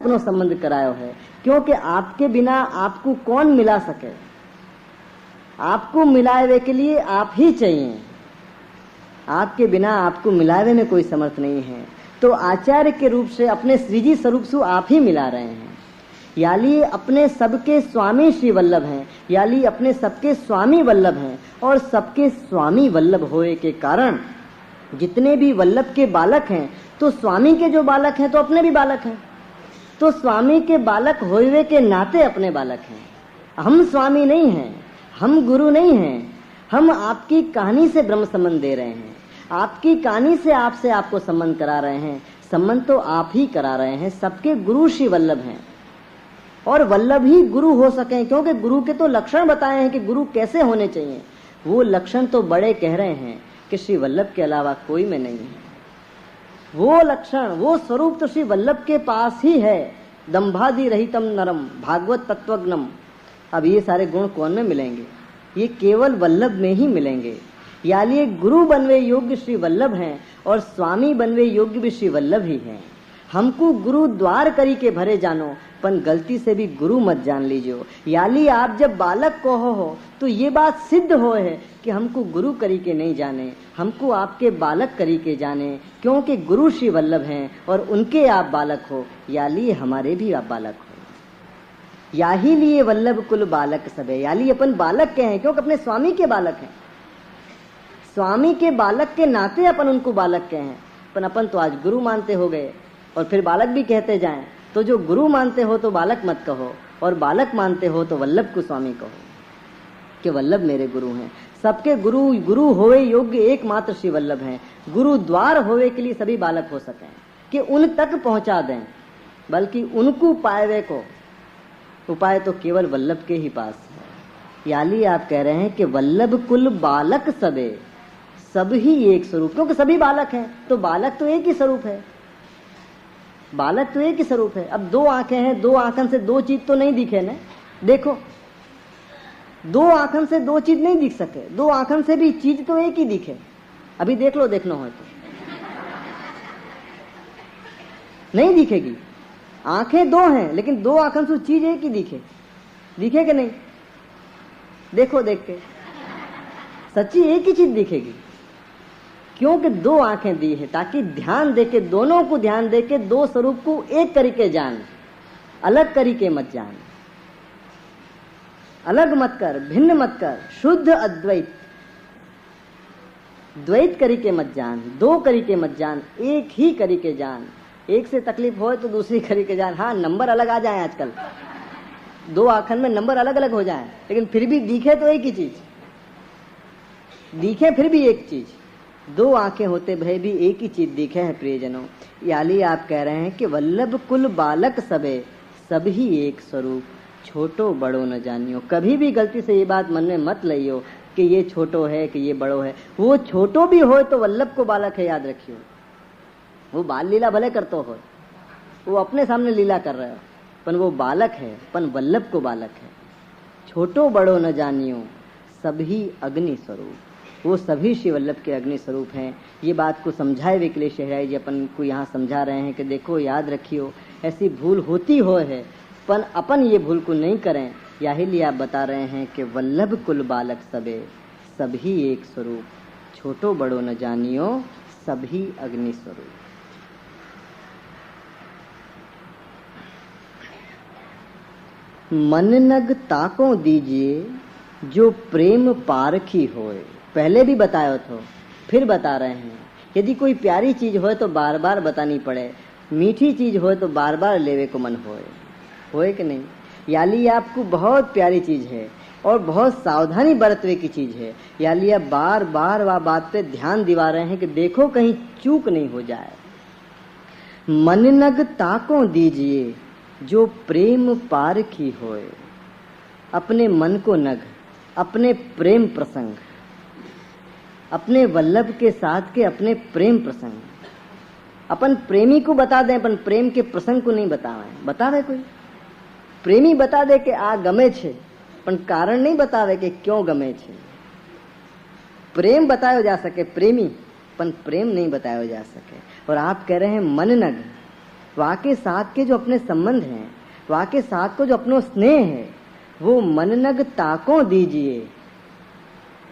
अपनो संबंध करायो है, क्योंकि आपके बिना आपको कौन मिला सके। आपको मिलावे के लिए आप ही चाहिए, आपके बिना आपको मिलावे में कोई समर्थ नहीं है। तो आचार्य के रूप से अपने श्रीजी स्वरूप से आप ही मिला रहे हैं। याली अपने सबके स्वामी श्री वल्लभ हैं, याली अपने सबके स्वामी वल्लभ हैं। और सबके स्वामी वल्लभ होए के कारण जितने भी वल्लभ के बालक हैं, तो स्वामी के जो बालक हैं तो अपने भी बालक हैं, तो स्वामी के बालक होए के नाते अपने बालक हैं। हम स्वामी नहीं हैं, हम गुरु नहीं हैं, हम आपकी कहानी से ब्रह्म संबंध दे रहे हैं, आपकी कहानी से आपसे आपको संबंध करा रहे हैं। संबंध तो आप ही करा रहे हैं। सबके गुरु श्री वल्लभ हैं और वल्लभ ही गुरु हो सके, क्योंकि गुरु के तो लक्षण बताए हैं कि गुरु कैसे होने चाहिए। वो लक्षण तो बड़े कह रहे हैं कि श्री वल्लभ के अलावा कोई में नहीं है। वो लक्षण, वो स्वरूप तो श्री वल्लभ के पास ही है। दंभादि रहितम नरम भागवत तत्वज्ञम। अब ये सारे गुण कौन में मिलेंगे? ये केवल वल्लभ में ही मिलेंगे। यानी गुरु बनवे योग्य श्री वल्लभ हैं और स्वामी बनवे योग्य भी श्री वल्लभ ही हैं। हमको गुरु द्वार करी के भरे जानो, पन गलती से भी गुरु मत जान लीजियो। याली आप जब बालक को हो तो ये बात सिद्ध हो है कि हमको गुरु करी के नहीं जाने, हमको आपके बालक करी के जाने, क्योंकि गुरु श्री वल्लभ हैं और उनके आप बालक हो। याली हमारे भी आप बालक हो। याही लिए वल्लभ कुल बालक सबे। याली अपन बालक के हैं क्योंकि अपने स्वामी के बालक हैं। स्वामी के बालक के नाते अपन उनको बालक के हैं। पर अपन तो आज गुरु मानते हो गए और फिर बालक भी कहते जाएं। तो जो गुरु मानते हो तो बालक मत कहो, और बालक मानते हो तो वल्लभ को स्वामी कहो कि वल्लभ मेरे गुरु हैं। सबके गुरु गुरु होवे योग्य एकमात्र श्री वल्लभ हैं। गुरु द्वार होवे के लिए सभी बालक हो सकें कि उन तक पहुंचा दें, बल्कि उनको पाएवे को उपाय तो केवल वल्लभ के ही पास है। याली आप कह रहे हैं कि वल्लभ कुल बालक सबे, सब ही एक स्वरूप, क्योंकि सभी बालक हैं तो बालक तो एक ही स्वरूप है। बालक तो एक ही स्वरूप है। अब दो आंखें हैं, दो आंखन से दो चीज तो नहीं दिखे ना। देखो, दो आंखन से दो चीज नहीं दिख सके, दो आंखन से भी चीज तो एक ही दिखे। अभी देख लो, देखना हो तो नहीं दिखेगी। आंखें दो हैं लेकिन दो आंखन से चीज एक ही दिखे, दिखे कि नहीं? देखो, देख के सच्ची एक ही चीज दिखेगी, क्योंकि दो आंखें दी है ताकि ध्यान देके, दोनों को ध्यान देके दो स्वरूप को एक करके जान, अलग करके मत जान, अलग मत कर, भिन्न मत कर, शुद्ध अद्वैत, द्वैत करके मत जान, दो करके मत जान, एक ही करके जान। एक से तकलीफ हो तो दूसरी करके जान। हाँ, नंबर अलग आ जाए, आजकल दो आंखन में नंबर अलग अलग हो जाए, लेकिन फिर भी दिखे तो एक ही चीज, दिखे फिर भी एक चीज। दो आंखें होते भय भी एक ही चीज दिखे हैं प्रियजनों। याली आप कह रहे हैं कि वल्लभ कुल बालक सबे, सब ही एक स्वरूप, छोटो बड़ो न जानियो। कभी भी गलती से ये बात मन में मत लियो कि ये छोटो है कि ये बड़ो है। वो छोटो भी हो तो वल्लभ को बालक है, याद रखियो। वो बाल लीला भले करतो हो, वो अपने सामने लीला कर रहे हो, पर वो बालक है, पर वल्लभ को बालक है। छोटो बड़ो न जानियो, सभी अग्नि स्वरूप, वो सभी श्री वल्लभ के अग्नि स्वरूप हैं। ये बात को समझाए वे के लिए शहराई जी अपन को यहाँ समझा रहे हैं कि देखो, याद रखियो, ऐसी भूल होती हो है, पर अपन ये भूल को नहीं करें। यही लिए आप बता रहे हैं कि वल्लभ कुल बालक सबे, सभी एक स्वरूप, छोटो बड़ो न जानियो, सभी अग्नि स्वरूप। मन नग ताको दीजिए जो प्रेम पारखी होए। पहले भी बताया तो फिर बता रहे हैं, यदि कोई प्यारी चीज हो तो बार बार बतानी पड़े, मीठी चीज हो तो बार बार लेवे को मन होए कि नहीं? याली आपको बहुत प्यारी चीज है और बहुत सावधानी बरतवे की चीज है। याली आप बार बार वह बात पे ध्यान दिवा रहे हैं कि देखो कहीं चूक नहीं हो जाए। मन नग ताको दीजिए जो प्रेम पारखी होए। अपने मन को नग, अपने प्रेम प्रसंग, अपने वल्लभ के साथ के अपने प्रेम प्रसंग, अपन प्रेमी को बता दें, अपन प्रेम के प्रसंग को नहीं बतावे कोई। प्रेमी बता दे कि आ गमे छे, पण कारण नहीं बतावे कि क्यों गमे छे। प्रेम बतायो जा सके प्रेमी, पण प्रेम नहीं बतायो जा सके। और आप कह रहे हैं मन नग, वहाँ के साथ के जो अपने संबंध हैं, वहाँ के साथ को जो अपनो स्नेह है, वो मननग ताको दीजिए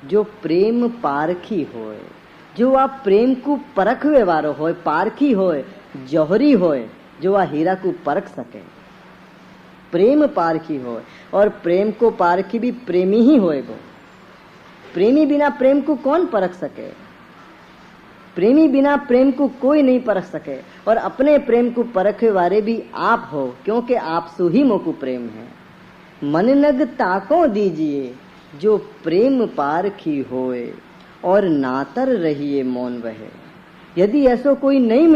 जो प्रेम पारखी होए। जो आप प्रेम को परखवे वारो होए, पारखी होए, जौहरी होए, जो आ हीरा को परख सके। प्रेम पारखी होए, और प्रेम को पारखी भी प्रेमी ही होएगो। प्रेमी बिना प्रेम को कौन परख सके? प्रेमी बिना प्रेम को कोई नहीं परख सके। और अपने प्रेम को परखे वाले भी आप हो, क्योंकि आप सु ही मोको प्रेम है। मननग ताको दीजिए जो प्रेम पारखी होए, और नातर रहिए मौन वहे। यदि ऐसो कोई नहीं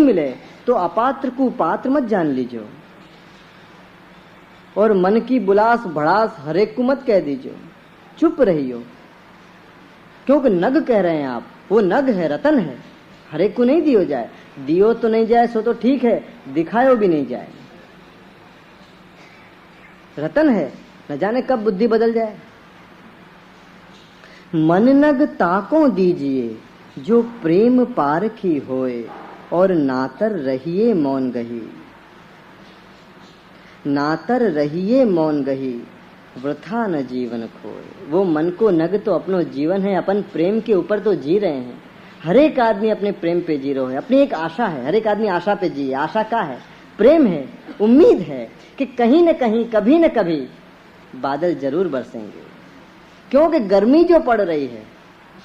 मिले तो अपात्र को पात्र मत जान लीजो, और मन की बुलास भड़ास हरेक को मत कह दीजो। चुप रहियो, क्योंकि नग कह रहे हैं आप, वो नग है, रतन है, हरेक को नहीं दियो जाए। दियो तो नहीं जाए सो तो ठीक है, दिखायो भी नहीं जाए। रतन है, न जाने कब बुद्धि बदल जाए। मन नग ताको दीजिए जो प्रेम पारखी होए, और नातर रहिए मौन गही। नातर रहिए मौन गही वृथा न जीवन खोए। वो मन को नग तो अपनो जीवन है, अपन प्रेम के ऊपर तो जी रहे हैं। हर एक आदमी अपने प्रेम पे जी रहा है, अपनी एक आशा है, हर एक आदमी आशा पे जी। आशा का है? प्रेम है, उम्मीद है कि कहीं न कहीं, कभी न कभी बादल जरूर बरसेंगे। क्योंकि गर्मी जो पड़ रही है,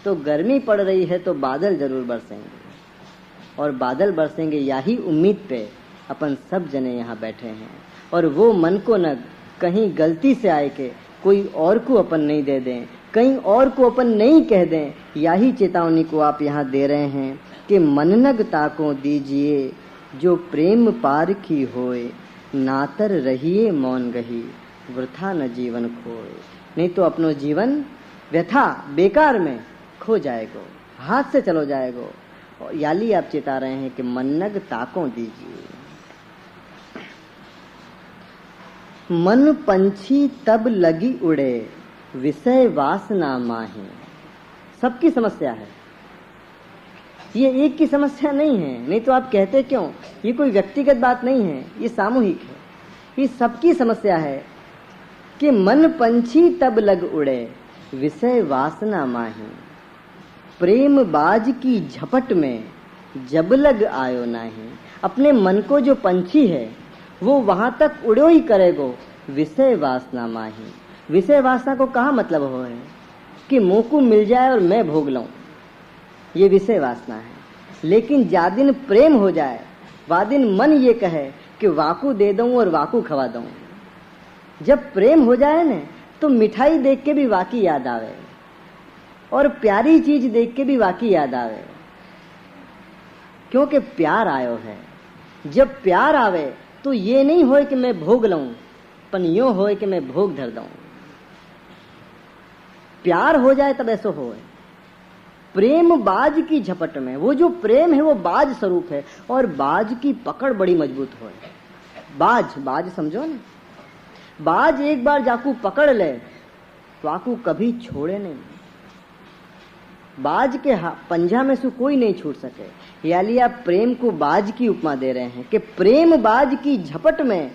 तो गर्मी पड़ रही है तो बादल जरूर बरसेंगे, और बादल बरसेंगे यही उम्मीद पे अपन सब जने यहाँ बैठे हैं। और वो मन को न कहीं गलती से आए के कोई और को अपन नहीं दे दें, कहीं और को अपन नहीं कह दें, यही चेतावनी को आप यहाँ दे रहे हैं कि मननग ताको दीजिए जो प्रेम पारखी होए, नातर रहिए मौन गही वृथा न जीवन खोए। नहीं तो अपनो जीवन व्यथा बेकार में खो जाएगो, हाथ से चलो जाएगो। और याली आप चेता रहे हैं कि मननग ताको दीजिए। मन पंछी तब लगी उड़े विषय वासना माही। सबकी समस्या है, ये एक की समस्या नहीं है। नहीं तो आप कहते क्यों? ये कोई व्यक्तिगत बात नहीं है, ये सामूहिक है। ये सबकी समस्या है कि मन पंछी तब लग उड़े विषय वासना माही। प्रेम बाज की झपट में जब लग आयो नाही। अपने मन को जो पंछी है वो वहां तक उड़ो ही करेगो विषय वासना माही। विषय वासना को कहा मतलब हो है कि मुंह को मिल जाए और मैं भोग लूं, ये विषय वासना है। लेकिन जा दिन प्रेम हो जाए, वा दिन मन ये कहे कि वाकू दे दूं और वाकू खवा दूं। जब प्रेम हो जाए न, तो मिठाई देख के भी वाकी याद आवे, और प्यारी चीज देख के भी वाकी याद आवे, क्योंकि प्यार आयो है। जब प्यार आवे तो ये नहीं होए कि मैं भोग लऊं, पन यो होए कि मैं भोग धर दूं। प्यार हो जाए तब ऐसा होए। प्रेम बाज की झपट में, वो जो प्रेम है वो बाज स्वरूप है, और बाज की पकड़ बड़ी मजबूत होए। बाज समझो ना, बाज एक बार जाकू पकड़ ले तो आकू कभी छोड़े नहीं। बाज के पंजा में से कोई नहीं छूट सके। यानी आप प्रेम को बाज की उपमा दे रहे हैं कि प्रेम बाज की झपट में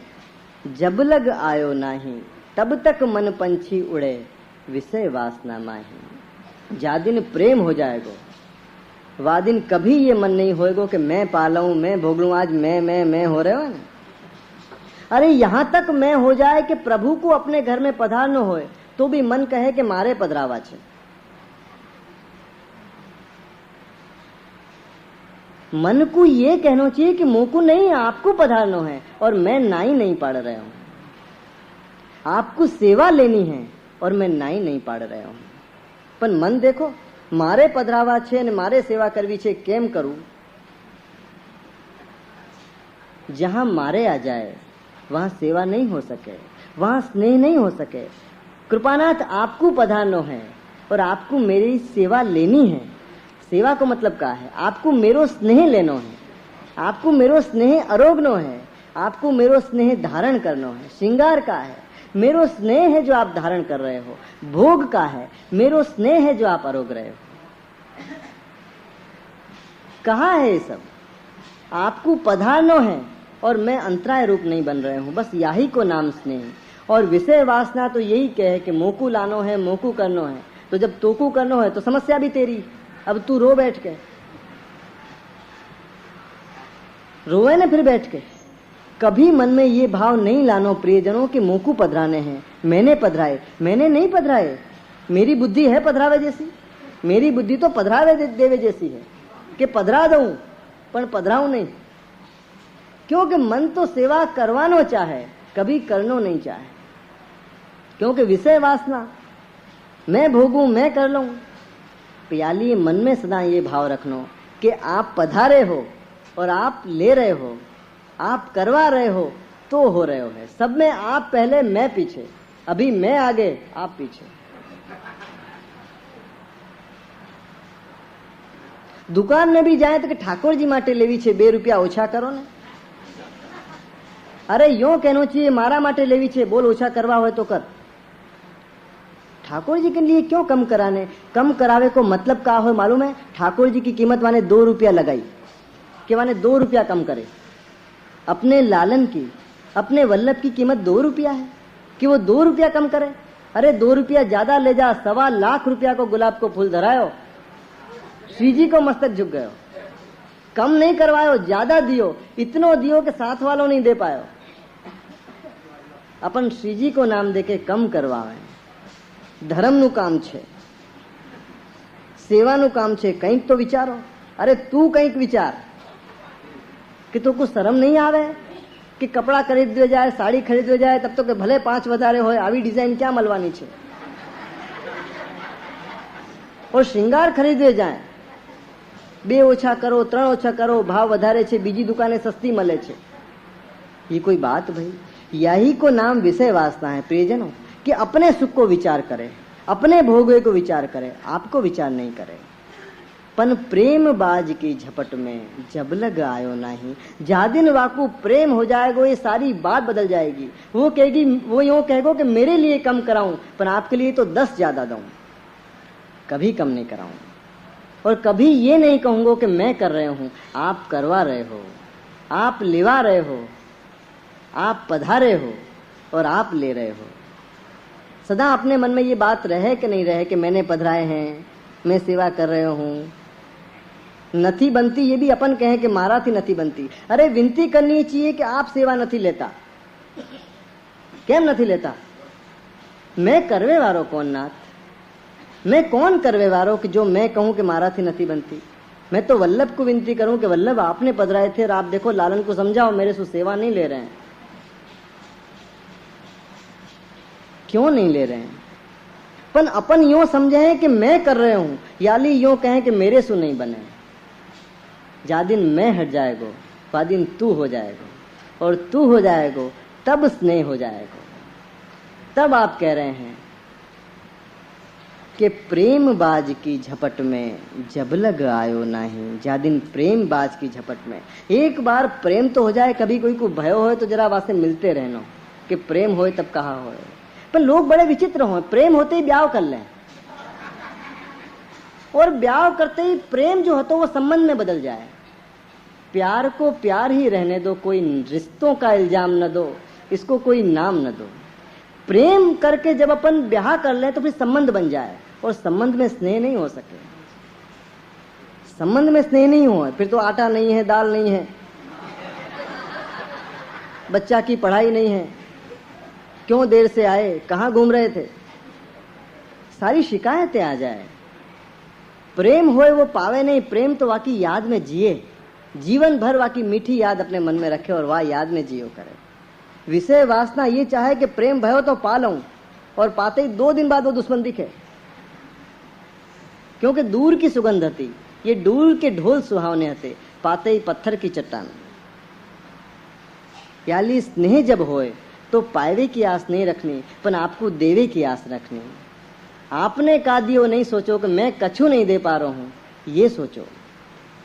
जब लग आयो नाही, तब तक मन पंछी उड़े विषय वासना माही। जा दिन प्रेम हो जाएगो, वा दिन कभी ये मन नहीं होएगो कि मैं पालूं, मैं भोग लूं। आज मैं हो रहे हो ना। अरे यहाँ तक मैं हो जाए कि प्रभु को अपने घर में पधार न होए तो भी मन कहे कि मारे पधरावा छे। मन को ये कहना चाहिए कि मुंह को नहीं, आपको पधारना है, और मैं नाई नहीं पाड़ रहा हूं। आपको सेवा लेनी है और मैं नाई नहीं पाड़ रहा हूं। पर मन देखो, मारे पधरावा छे ने मारे सेवा करवी छे, केम करूं? जहां मारे आ जाए वहां सेवा नहीं हो सके, वहां स्नेह नहीं हो सके। कृपानाथ आपको पधारना है और आपको मेरी सेवा लेनी है। सेवा को मतलब क्या है? आपको मेरो स्नेह लेनो है, आपको मेरो स्नेह अरोगनो है, आपको मेरो स्नेह धारण करना है। श्रृंगार का है मेरो स्नेह है जो आप धारण कर रहे हो, भोग का है मेरो स्नेह है जो आप अरोग रहे हो। कहाँ है ये सब? आपको पधारनो है और मैं अंतराय रूप नहीं बन रहे हूँ, बस यही को नाम स्नेह। और विषय वासना तो यही कहे कि मोकू लानो है, मोकू करनो है। तो जब तोकू करनो है तो समस्या भी तेरी, अब तू रो बैठ के, रोए ना फिर बैठ के। कभी मन में ये भाव नहीं लानो प्रियजनों कि मोकू पधराने हैं, मैंने पधराए, मैंने नहीं पधराए। मेरी बुद्धि है पधरावे जैसी, मेरी बुद्धि तो पधरावे देवे जैसी है कि पधरा दूं पर पधराऊं नहीं, क्योंकि मन तो सेवा करवानो चाहे, कभी करनो नहीं चाहे। क्योंकि विषय वासना, मैं भोगूं, मैं कर लूं। प्याली मन में सदा ये भाव रखनो कि आप पधारे हो और आप ले रहे हो, आप करवा रहे हो तो हो रहे हो है। सब में आप पहले, मैं पीछे, अभी मैं आगे आप पीछे। दुकान में भी जाए तो कि ठाकुर जी माटे लेवी छे, 2 रुपया ओछा करो ने। अरे यो कहनो चाहिए मारा माटे लेवी छे, बोल ओछा करवा हो तो कर। ठाकुर जी के लिए क्यों कम कराने? कम करावे को मतलब का हो मालूम है? ठाकुर जी की कीमत माने 2 रुपया लगाई कि माने 2 रुपया कम करे। अपने लालन की, अपने वल्लभ की कीमत 2 रुपया है कि वो 2 रुपया कम करे। अरे 2 रुपया ज्यादा ले जा, 1.25 लाख रुपया को गुलाब को फूल धरायो, श्री जी को मस्तक झुक गयो। कम नहीं करवायो, ज्यादा दियो, इतनो दियो कि साथ वालों नहीं दे पायो। अपन श्री जी को नाम देके कम करवावे। धर्मનું કામ છે, સેવાનું કામ છે, કંઈક તો વિચારો। અરે તું કંઈક વિચાર कि तो कुछ शर्म नहीं आवे कि कपड़ा खरीदवे जाए, साड़ी खरीदवे जाए, तब तो के भले 5 વધારે હોય, આવી ડિઝાઇન ક્યાં મળવાની છે? और श्रृंगार खरीदवे जाए, 2 ઓછા કરો, 3 ઓછા કરો, भाव વધારે છે, બીજી દુકાને સસ્તી મળે છે। ये कोई बात भाई? यही को नाम विषय वासना है प्रियजनों, कि अपने सुख को विचार करे, अपने भोगे को विचार करे, आपको विचार नहीं करे। पन प्रेम बाज की झपट में जब लग आयो नहीं, जा दिन वाकू प्रेम हो जाएगा, ये सारी बात बदल जाएगी। वो कहेगी, वो यूं कहेगा कि मेरे लिए कम कराऊं, पर आपके लिए तो 10 ज्यादा दूं, कभी कम नहीं कराऊं। और कभी ये नहीं कहूंगा कि मैं कर रहे हूं, आप करवा रहे हो, आप लेवा रहे हो, आप पधारे हो और आप ले रहे हो। सदा अपने मन में ये बात रहे कि नहीं रहे कि मैंने पधराए हैं, मैं सेवा कर रहे हूं। नथी बनती ये भी अपन कहें कि मारा थी नथी बनती। अरे विनती करनी चाहिए कि आप सेवा नथी लेता, केम नथी लेता? मैं करवे वारो कौन नाथ? मैं कौन करवे वारो कि जो मैं कहूं कि मारा थी नथी बनती? मैं तो वल्लभ को विनती करूं कि वल्लभ आपने पधराए थे और आप देखो लालन को समझाओ, मेरे से सेवा नहीं ले रहे हैं। क्यों नहीं ले रहे हैं? पण अपन यूं समझे हैं कि मैं कर रहे हूं, याली यूं कहें कि मेरे सु नहीं बने। जा दिन मैं हट जाएगो, वह दिन तू हो जाएगो, और तू हो जाएगो तब स्नेह हो जाएगो। तब आप कह रहे हैं कि प्रेम बाज की झपट में जब लग आयो नहीं, जा दिन प्रेम बाज की झपट में। एक बार प्रेम तो हो जाए, कभी कोई को भयो हो तो जरा वास्ते मिलते रहनो कि प्रेम होए तब कहा होए। पर लोग बड़े विचित्र हो, प्रेम होते ही ब्याह कर लें, और ब्याह करते ही प्रेम जो होता वो संबंध में बदल जाए। प्यार को प्यार ही रहने दो, कोई रिश्तों का इल्जाम न दो, इसको कोई नाम न दो। प्रेम करके जब अपन ब्याह कर ले तो फिर संबंध बन जाए, और संबंध में स्नेह नहीं हो सके। संबंध में स्नेह नहीं हो, फिर तो आटा नहीं है, दाल नहीं है, बच्चा की पढ़ाई नहीं है, क्यों देर से आए, कहाँ घूम रहे थे, सारी शिकायतें आ जाए। प्रेम होए वो पावे नहीं, प्रेम तो वाकी याद में जिए, जीवन भर वाकी मीठी याद अपने मन में रखे और वाह याद में जियो करे। विषय वासना ये चाहे कि प्रेम भयो तो पा लूं, और पाते ही 2 दिन बाद वो दुश्मन दिखे, क्योंकि दूर की सुगंध थी, ये दूर के ढोल सुहावने हते, पाते ही पत्थर की चट्टान। याली स्नेह जब होए तो पायवे की आस नहीं रखनी, पर आपको देवे की आस रखनी। आपने का दियो नहीं सोचो कि मैं कछु नहीं दे पा रहा हूं, ये सोचो।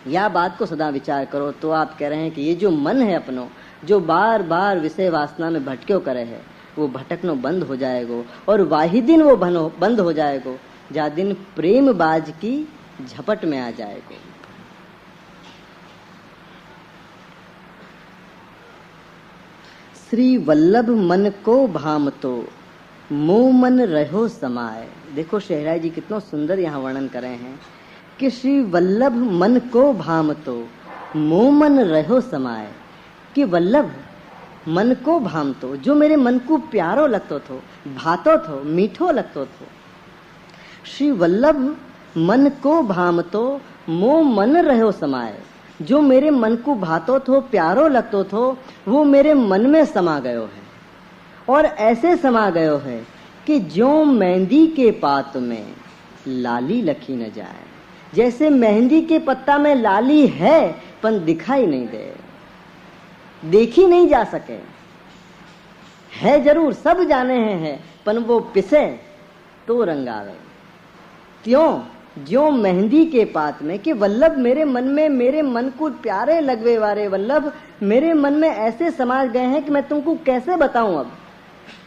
या बात को सदा विचार करो। तो आप कह रहे हैं कि ये जो मन है अपनो, जो बार बार विषय वासना में भटक्यो करे है, वो भटकनो बंद हो जाएगो, और वाही दिन वो बंद हो जाएगो जा दिन प्रेम बाज की झपट में आ जाएगो। श्री वल्लभ मन को भाम तो मोह मन रहो समाए। देखो शेहराई जी कितना सुंदर यहाँ वर्णन करे हैं कि श्री वल्लभ मन को भाम तो मोह मन रहो समाए, कि वल्लभ मन को भाम तो, जो मेरे मन को प्यारो लगतो थो, भातो थो, मीठो लगतो थो। श्री वल्लभ मन को भाम तो मोह मन रहो समाए, जो मेरे मन को भातो थो, प्यारो लगतो थो, वो मेरे मन में समा गयो है। और ऐसे समा गयो है कि ज्यों मेहंदी के पात में लाली लखी न जाए। जैसे मेहंदी के पत्ता में लाली है पर दिखाई नहीं दे, देखी नहीं जा सके, है जरूर, सब जाने हैं पर वो पिसे तो रंग आवे। त्यों ज्यों मेहंदी के पात में, कि वल्लभ मेरे मन में, मेरे मन को प्यारे लगवे वाले वल्लभ मेरे मन में ऐसे समा गए हैं कि मैं तुमको कैसे बताऊं, अब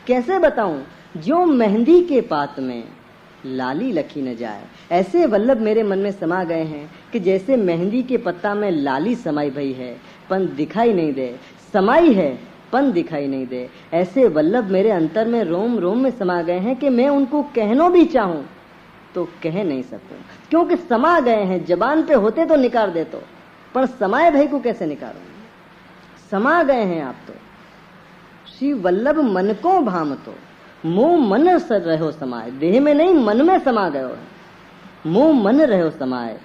कैसे बताऊं। ज्यों मेहंदी के पात में लाली लखी न जाए, ऐसे वल्लभ मेरे मन में समा गए हैं कि जैसे मेहंदी के पत्ता में लाली समाई भई है पन दिखाई नहीं दे, समाई है पन दिखाई नहीं दे। ऐसे वल्लभ मेरे अंतर में रोम रोम में समा गए हैं कि मैं उनको कहनो भी चाहूं तो कह नहीं सकूं, क्योंकि समा गए हैं। जबान पे होते तो निकाल दे, तो पर समाये भाई को कैसे निकालूं, समा गए हैं आप तो। श्री वल्लभ मन को भाम तो मोह मन सर रहो समाये, देह में नहीं मन में समा गयो है, मोह मन रहो समाये।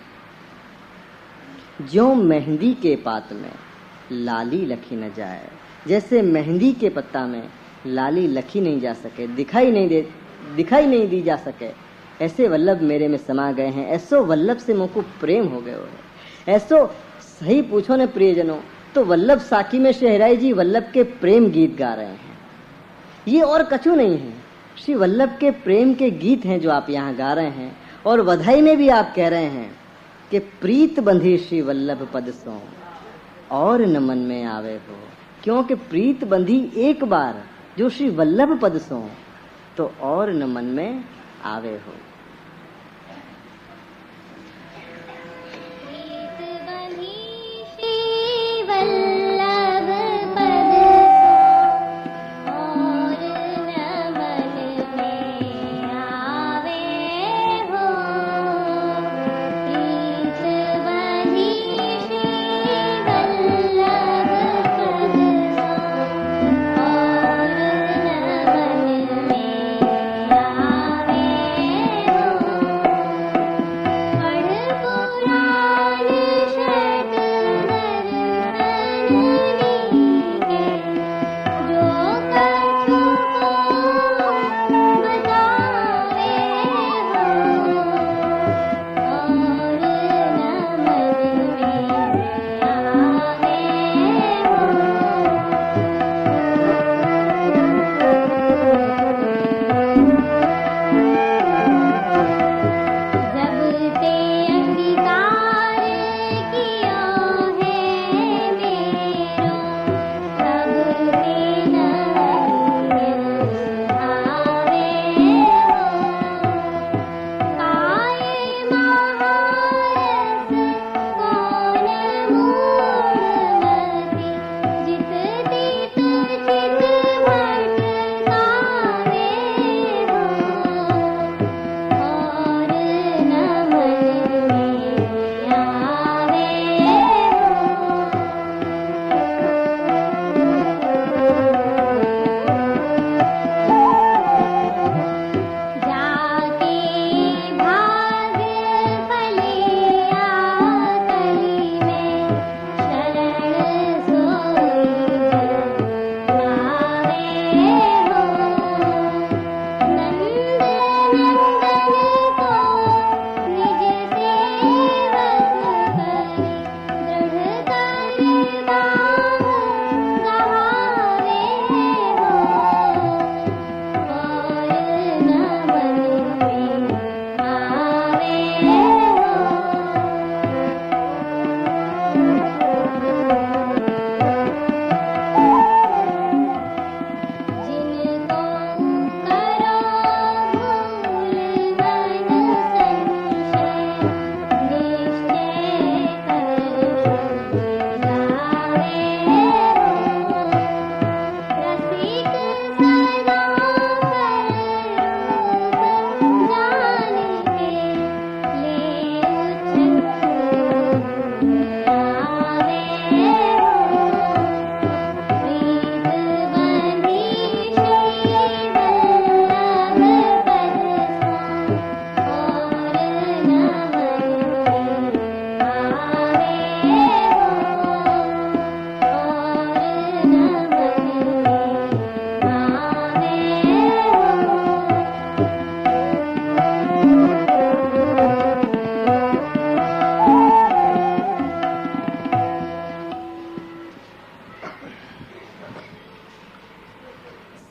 ज्यों मेहंदी के पात में लाली लखी न जाए, जैसे मेहंदी के पत्ता में लाली लखी नहीं जा सके, दिखाई नहीं दी जा सके, ऐसे वल्लभ मेरे में समा गए हैं। ऐसो वल्लभ से मुझको प्रेम हो गयो है। ऐसो सही पूछो ने प्रियजनों, तो वल्लभ साखी में शेहराई जी वल्लभ के प्रेम गीत गा रहे हैं। ये और कछु नहीं है, श्री वल्लभ के प्रेम के गीत हैं जो आप यहाँ गा रहे हैं। और बधाई में भी आप कह रहे हैं कि प्रीत बंधी श्री वल्लभ पद सो और न मन में आवे हो, क्योंकि प्रीत बंधी एक बार जो श्री वल्लभ पद सो तो और न मन में आवे हो।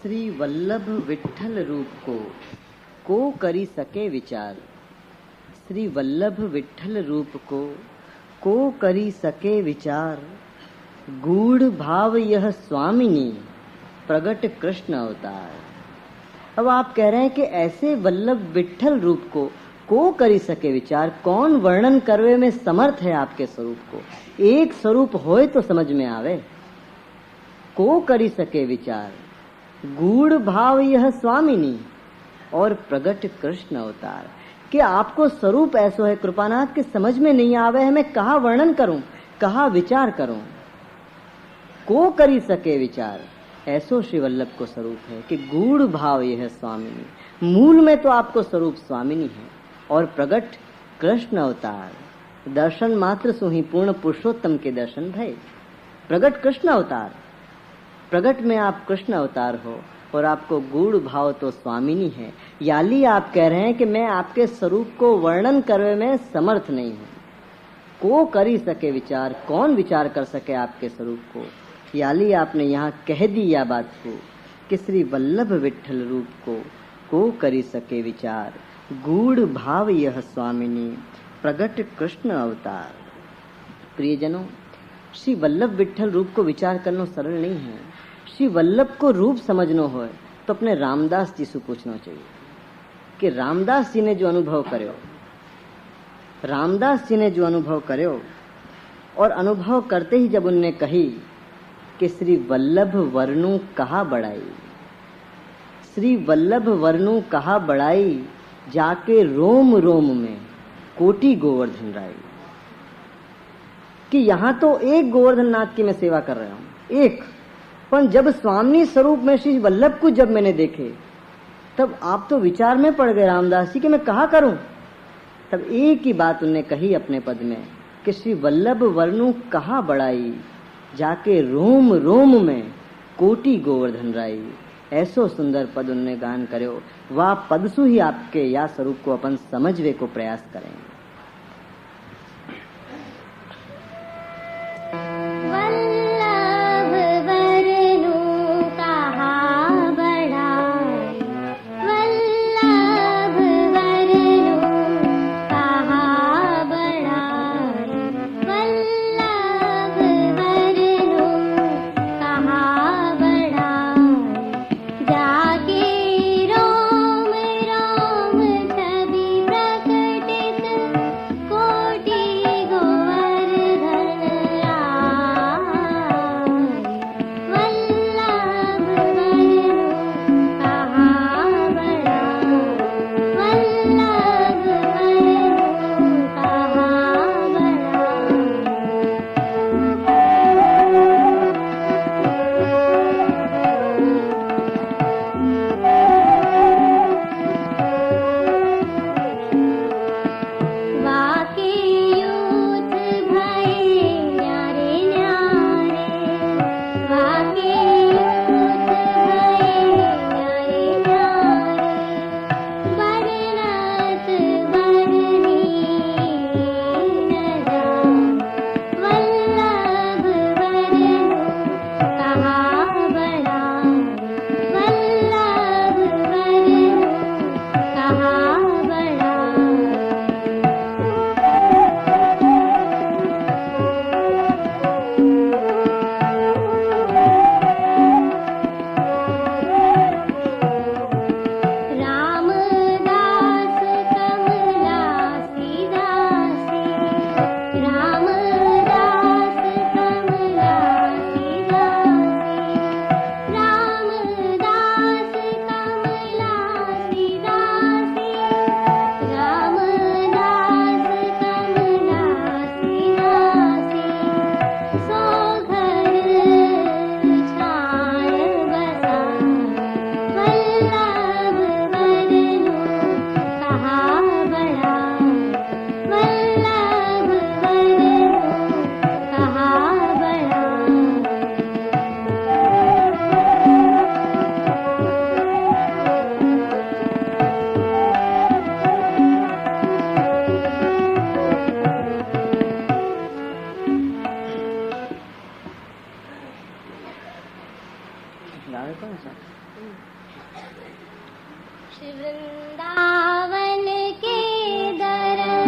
श्री वल्लभ विठ्ठल रूप को करी सके विचार। श्री वल्लभ विठ्ठल रूप को करी सके विचार। गूढ़ भाव यह स्वामिनी प्रगट कृष्ण अवतार। अब आप कह रहे हैं कि ऐसे वल्लभ विठ्ठल रूप को करी सके विचार। कौन वर्णन करवे में समर्थ है आपके स्वरूप को? एक स्वरूप होए तो समझ में आवे। को करी सके विचार। गूढ़ भाव यह स्वामिनी और प्रगट कृष्ण अवतार। कि आपको स्वरूप ऐसो है कृपानाथ के समझ में नहीं आवे है, मैं कहाँ वर्णन करूं, कहाँ विचार करूं। को करी सके विचार, ऐसो श्री वल्लभ को स्वरूप है कि गूढ़ भाव यह स्वामिनी। मूल में तो आपको स्वरूप स्वामिनी है और प्रगट कृष्ण अवतार। दर्शन मात्र सुही पूर्ण पुरुषोत्तम के दर्शन भय। प्रगट कृष्ण अवतार, प्रगट में आप कृष्ण अवतार हो और आपको गूढ़ भाव तो स्वामिनी है। याली आप कह रहे हैं कि मैं आपके स्वरूप को वर्णन करने में समर्थ नहीं हूं। को करी सके विचार, कौन विचार कर सके आपके स्वरूप को? याली आपने यहाँ कह दी या बात को कि श्री वल्लभ विठ्ठल रूप को करी सके विचार। गूढ़ भाव यह स्वामिनी प्रगट कृष्ण अवतार। प्रियजनों, श्री वल्लभ विठ्ठल रूप को विचार करना सरल नहीं है। श्री वल्लभ को रूप समझना हो तो अपने रामदास जी से पूछना चाहिए कि रामदास जी ने जो अनुभव कर्यो, रामदास जी ने जो अनुभव कर्यो और अनुभव करते ही जब उनने कही कि श्री वल्लभ वर्णु कहा बढ़ाई, श्री वल्लभ वर्णु कहा बढ़ाई, जाके रोम रोम में कोटि गोवर्धन राई। कि यहां तो एक गोवर्धन नाथ की मैं सेवा कर रहा हूं, एक, पर जब स्वामी स्वरूप में श्री वल्लभ को जब मैंने देखे तब आप तो विचार में पड़ गए रामदास जी कि मैं कहा करूं। तब एक ही बात उन्होंने कही अपने पद में कि श्री वल्लभ वर्णु कहा बढ़ाई, जाके रोम रोम में कोटि गोवर्धन राई। ऐसो सुंदर पद उन्होंने गान कर्यो। वह पदसु ही आपके या स्वरूप को अपन समझवे को प्रयास करें। श्री वृंदावन के दरस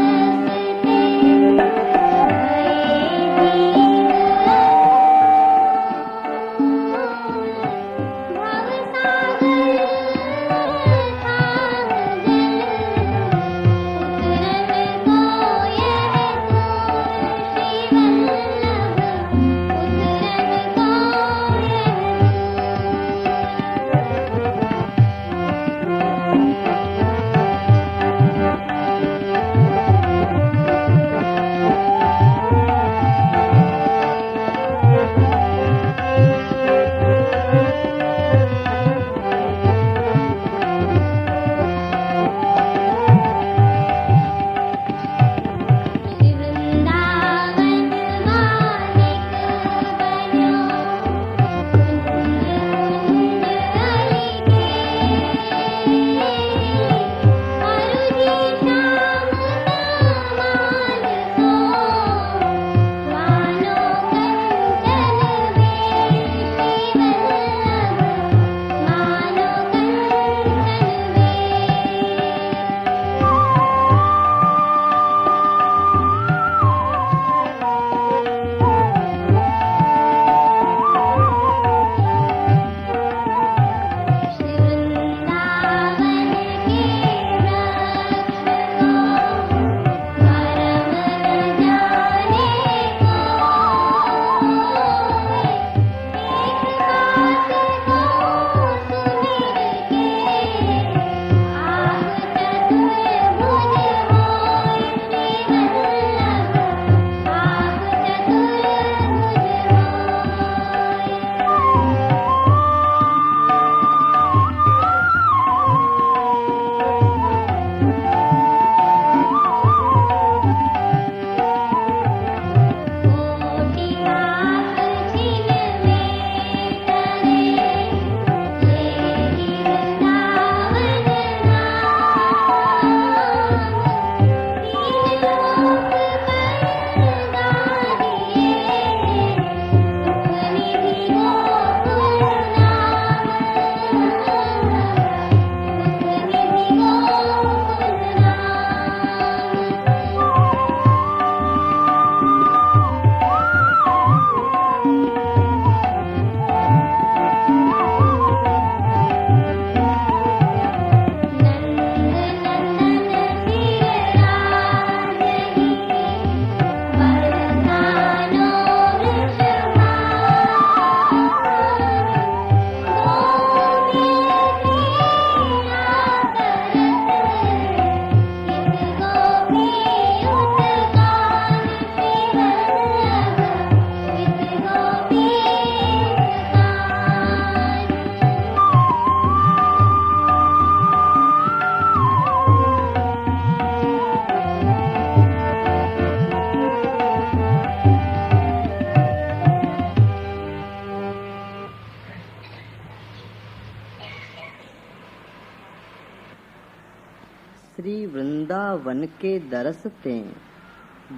श्री वृंदावन के दरस ते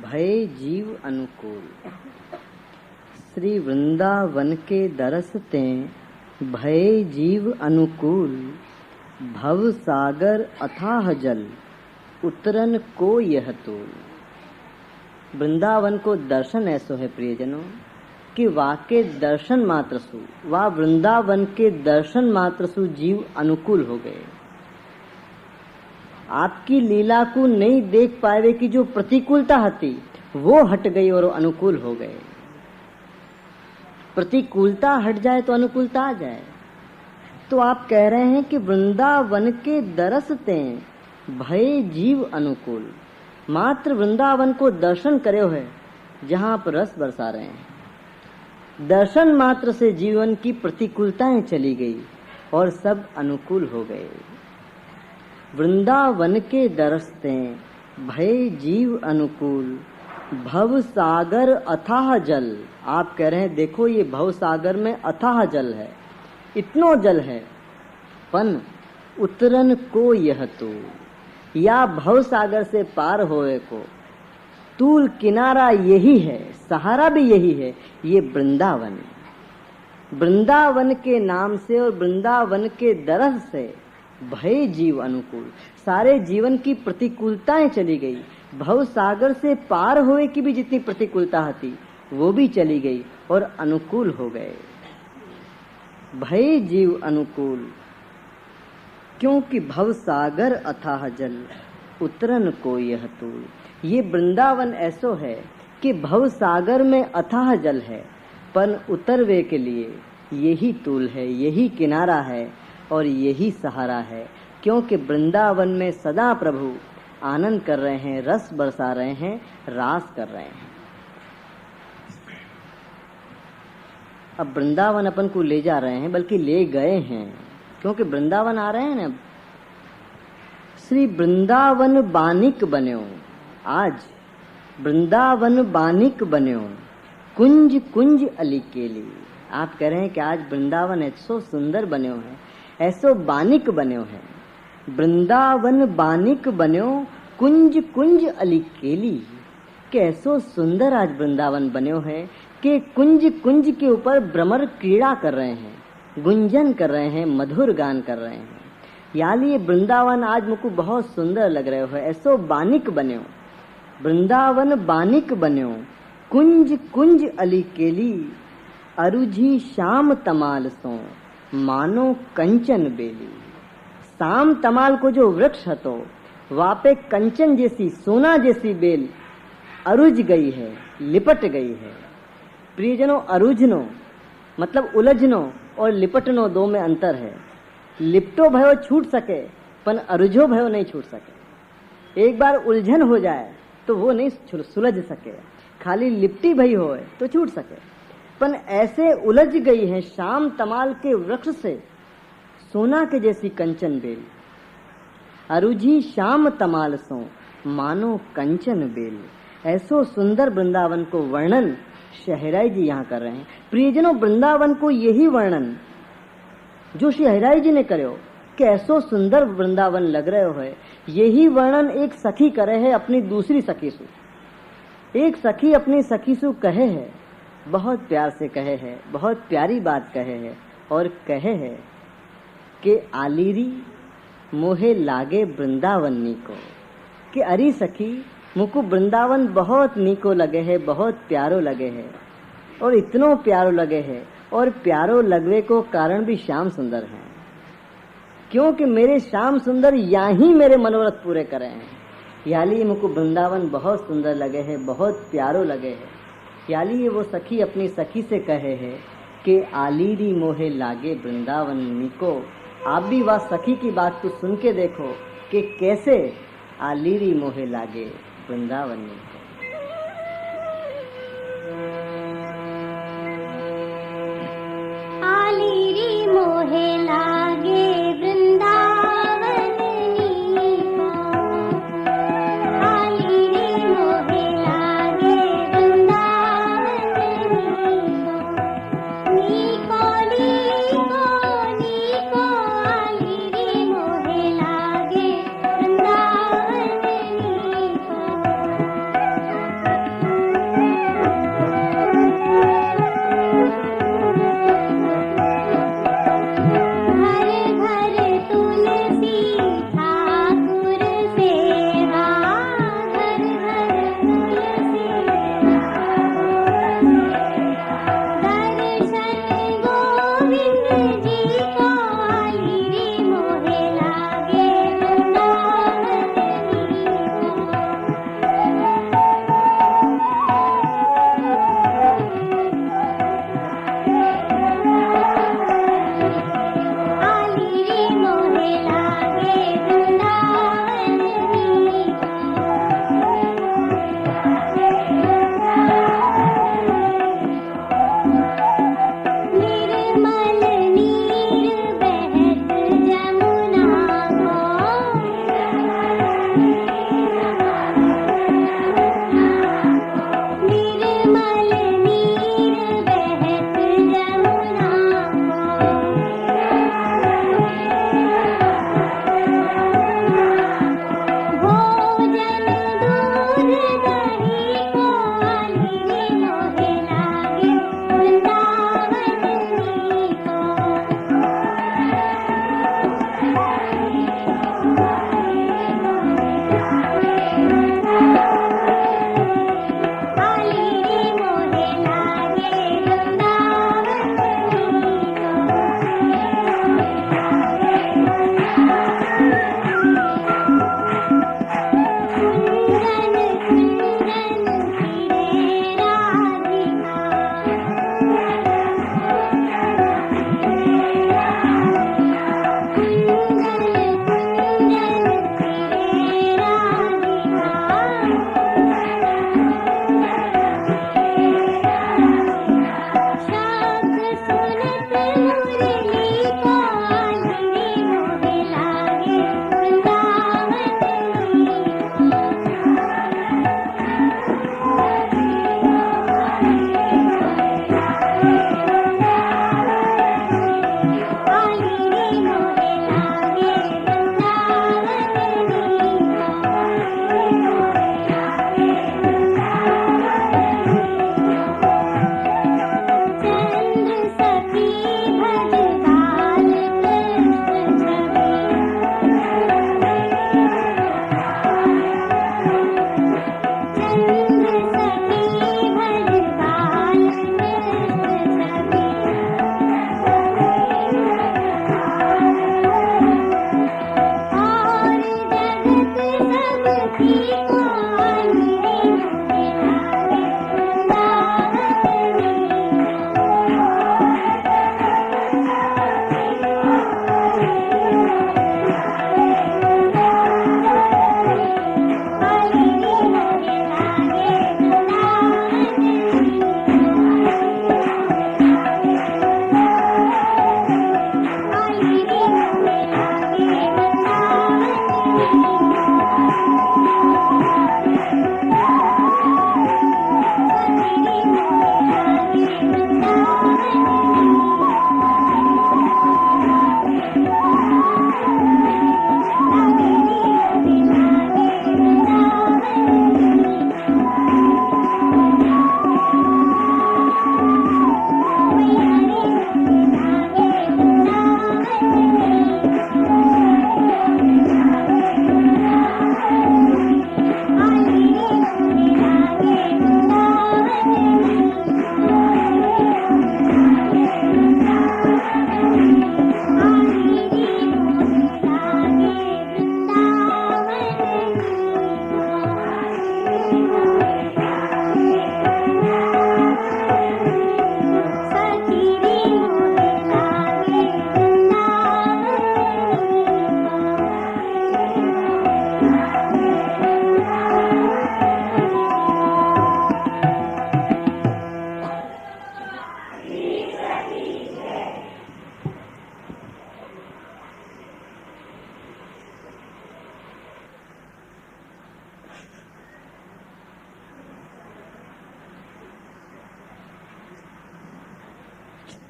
भय जीव अनुकूल। श्री वृंदावन के दरस ते भय जीव अनुकूल। भव सागर अथाह जल उतरन को यह तूल। वृंदावन को दर्शन ऐसो है प्रियजनों कि वाके दर्शन मात्र सु वा वृंदावन के दर्शन मात्र सु जीव अनुकूल हो गए। आपकी लीला को नहीं देख पाए कि जो प्रतिकूलता हती वो हट गई और अनुकूल हो गए। प्रतिकूलता हट जाए तो अनुकूलता आ जाए। तो आप कह रहे हैं कि वृंदावन के दरसते भय जीव अनुकूल। मात्र वृंदावन को दर्शन करे हुए जहां आप रस बरसा रहे हैं। दर्शन मात्र से जीवन की प्रतिकूलताएं चली गई और सब अनुकूल हो गए। वृंदावन के दरसते भय जीव अनुकूल। भव सागर अथाह जल। आप कह रहे हैं देखो ये भव सागर में अथाह जल है, इतनो जल है, पन उतरन को यह तो या भव सागर से पार होए को तूल किनारा यही है, सहारा भी यही है, ये वृंदावन। वृंदावन के नाम से और वृंदावन के दरस से भय जीव अनुकूल। सारे जीवन की प्रतिकूलताएं चली गई। भव सागर से पार हुए की भी जितनी प्रतिकूलता थी वो भी चली गई और अनुकूल हो गए। भय जीव अनुकूल, क्योंकि भव सागर अथाह जल उतरन को यह तूल। ये वृंदावन ऐसो है कि भव सागर में अथाह जल है, पर उतरवे के लिए यही तूल है, यही किनारा है और यही सहारा है। क्योंकि वृंदावन में सदा प्रभु आनंद कर रहे हैं, रस बरसा रहे हैं, रास कर रहे हैं। अब वृंदावन अपन को ले जा रहे हैं, बल्कि ले गए हैं, क्योंकि वृंदावन आ रहे हैं ना। श्री वृंदावन बानिक बन्यो, आज वृंदावन बानिक बन्यो, कुंज कुंज अली केली। आप कह रहे हैं कि आज वृंदावन ऐसो सुंदर बन्यो है, ऐसो बानिक बन्यो है। वृंदावन बानिक बन्यो, कुंज कुंज अली केली। कैसो सुंदर आज वृंदावन बन्यो है कि कुंज कुंज के ऊपर भ्रमर क्रीड़ा कर रहे हैं, गुंजन कर रहे हैं, मधुर गान कर रहे हैं। यानी ये वृंदावन आज मुझको बहुत सुंदर लग रहे हो। ऐसो बानिक बन्यो, वृंदावन बानिक बन्यो, कुंज कुंज अली केली। अरुझी श्याम तमाल सो, मानो कंचन बेली। शाम तमाल को जो वृक्ष हतो, वहाँ पे कंचन जैसी, सोना जैसी बेल अरुझ गई है, लिपट गई है। प्रियजनों, अरुझनो मतलब उलझनो और लिपटनो, दो में अंतर है। लिपटो भयो छूट सके, पर अरुझो भयो नहीं छूट सके। एक बार उलझन हो जाए तो वो नहीं सुलझ सके। खाली लिपटी भई हो तो छूट सके, पर ऐसे उलझ गई है शाम तमाल के वृक्ष से सोना के जैसी कंचन बेल। अरुझी श्याम तमाल सो, मानो कंचन बेल। ऐसो सुंदर वृंदावन को वर्णन शहराई जी यहाँ कर रहे हैं। प्रियजनों, वृंदावन को यही वर्णन जो शहराई जी ने करो कि ऐसो सुंदर वृंदावन लग रहे हो है, यही वर्णन एक सखी करे है अपनी दूसरी सखी सु। एक सखी अपनी सखी सु कहे है, बहुत प्यार से कहे है, बहुत प्यारी बात कहे है, और कहे है कि आलीरी मोहे लागे वृंदावन नीको। कि अरी सखी, मुझको वृंदावन बहुत नीको लगे है, बहुत प्यारो लगे है, और इतनो प्यारो लगे है, और प्यारो लगवे को कारण भी श्याम सुंदर हैं। क्योंकि मेरे श्याम सुंदर यहाँ मेरे मनोरथ पूरे करे हैं। याली मुझको वृंदावन बहुत सुंदर लगे है, बहुत प्यारो लगे है। याली ये वो सखी अपनी सखी से कहे है कि आलीरी मोहे लागे वृंदावन नीको। आप भी वह सखी की बात को सुन के देखो कि कैसे आलीरी मोहे लागे वृंदावन नीको। आलीरी मोहे लागे वृंदावन नीको, आलीरी मोहे लागे वृंदावन नीको, नीको नीको आलीरी मोहे लागे वृंदावन नीको।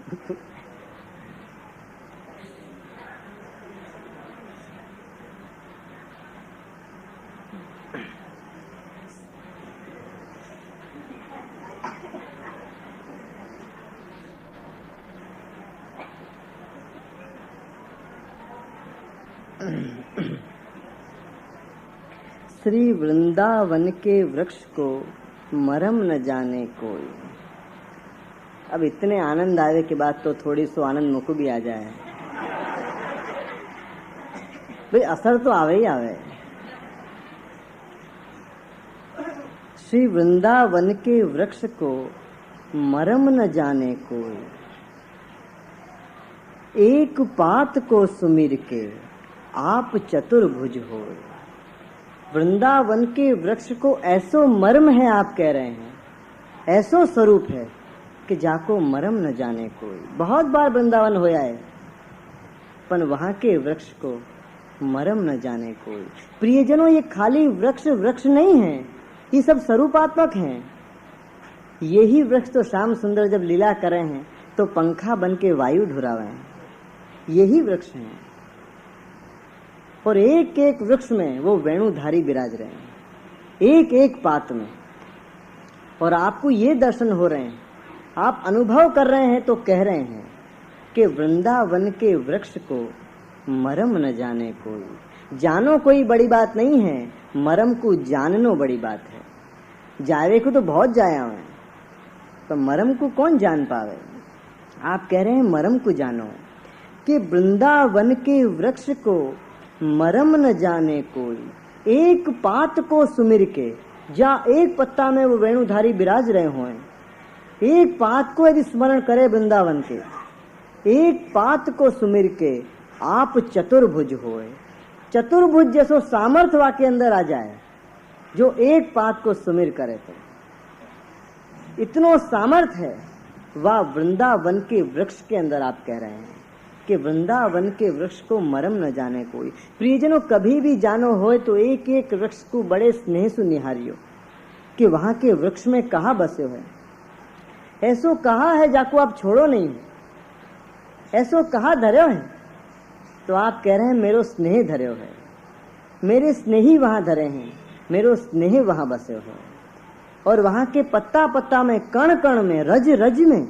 श्री वृंदावन के वृक्ष को मरम न जाने कोई। अब इतने आनंद आवे के बाद तो थोड़ी सो आनंद मुझको भी आ जाए भाई, असर तो आवे ही आवे। श्री वृंदावन के वृक्ष को मरम न जाने कोई, एक पात को सुमिर के आप चतुर्भुज हो। वृंदावन के वृक्ष को ऐसो मर्म है, आप कह रहे हैं ऐसो स्वरूप है कि जाको मरम न जाने कोई। बहुत बार वृंदावन होया है, पर वहां के वृक्ष को मरम न जाने कोई। प्रियजनों, ये खाली वृक्ष वृक्ष नहीं है, ये सब स्वरूपात्मक हैं। यही वृक्ष तो श्याम सुंदर जब लीला करे हैं तो पंखा बन के वायु ढुरावे हैं, यही वृक्ष हैं। और एक एक वृक्ष में वो वेणुधारी विराज रहे हैं, एक एक पात में। और आपको ये दर्शन हो रहे हैं, आप अनुभव कर रहे हैं तो कह रहे हैं कि वृंदावन के वृक्ष को मरम न जाने कोई। जानो कोई बड़ी बात नहीं है, मरम को जाननो बड़ी बात है। जावे को तो बहुत जाया हुए, तो मरम को कौन जान पावे। आप कह रहे हैं मरम को जानो, कि वृंदावन के वृक्ष को मरम न जाने कोई। एक पात को सुमिर के, जहाँ एक पत्ता में वो वेणुधारी विराज रहे हों, एक पात को यदि स्मरण करे वृंदावन के, एक पात को सुमिर के आप चतुर्भुज होए। चतुर्भुज जैसो सामर्थ्य वाके अंदर आ जाए जो एक पात को सुमिर करे, तो इतनो सामर्थ्य है वह वृंदावन के वृक्ष के अंदर। आप कह रहे हैं कि वृंदावन के वृक्ष को मरम न जाने कोई। प्रियजनों, कभी भी जानो होए तो एक एक वृक्ष को बड़े स्नेह से निहारियो कि वहां के वृक्ष में कहाँ बसे हुए, ऐसो कहा है जाको आप छोड़ो नहीं, ऐसो कहा धर्यो है। तो आप कह रहे हैं मेरो स्नेह धर्यो है, मेरे स्नेही वहां धरे हैं, मेरो स्नेह वहां बसे हो। और वहां के पत्ता पत्ता में, कण कण में, रज रज में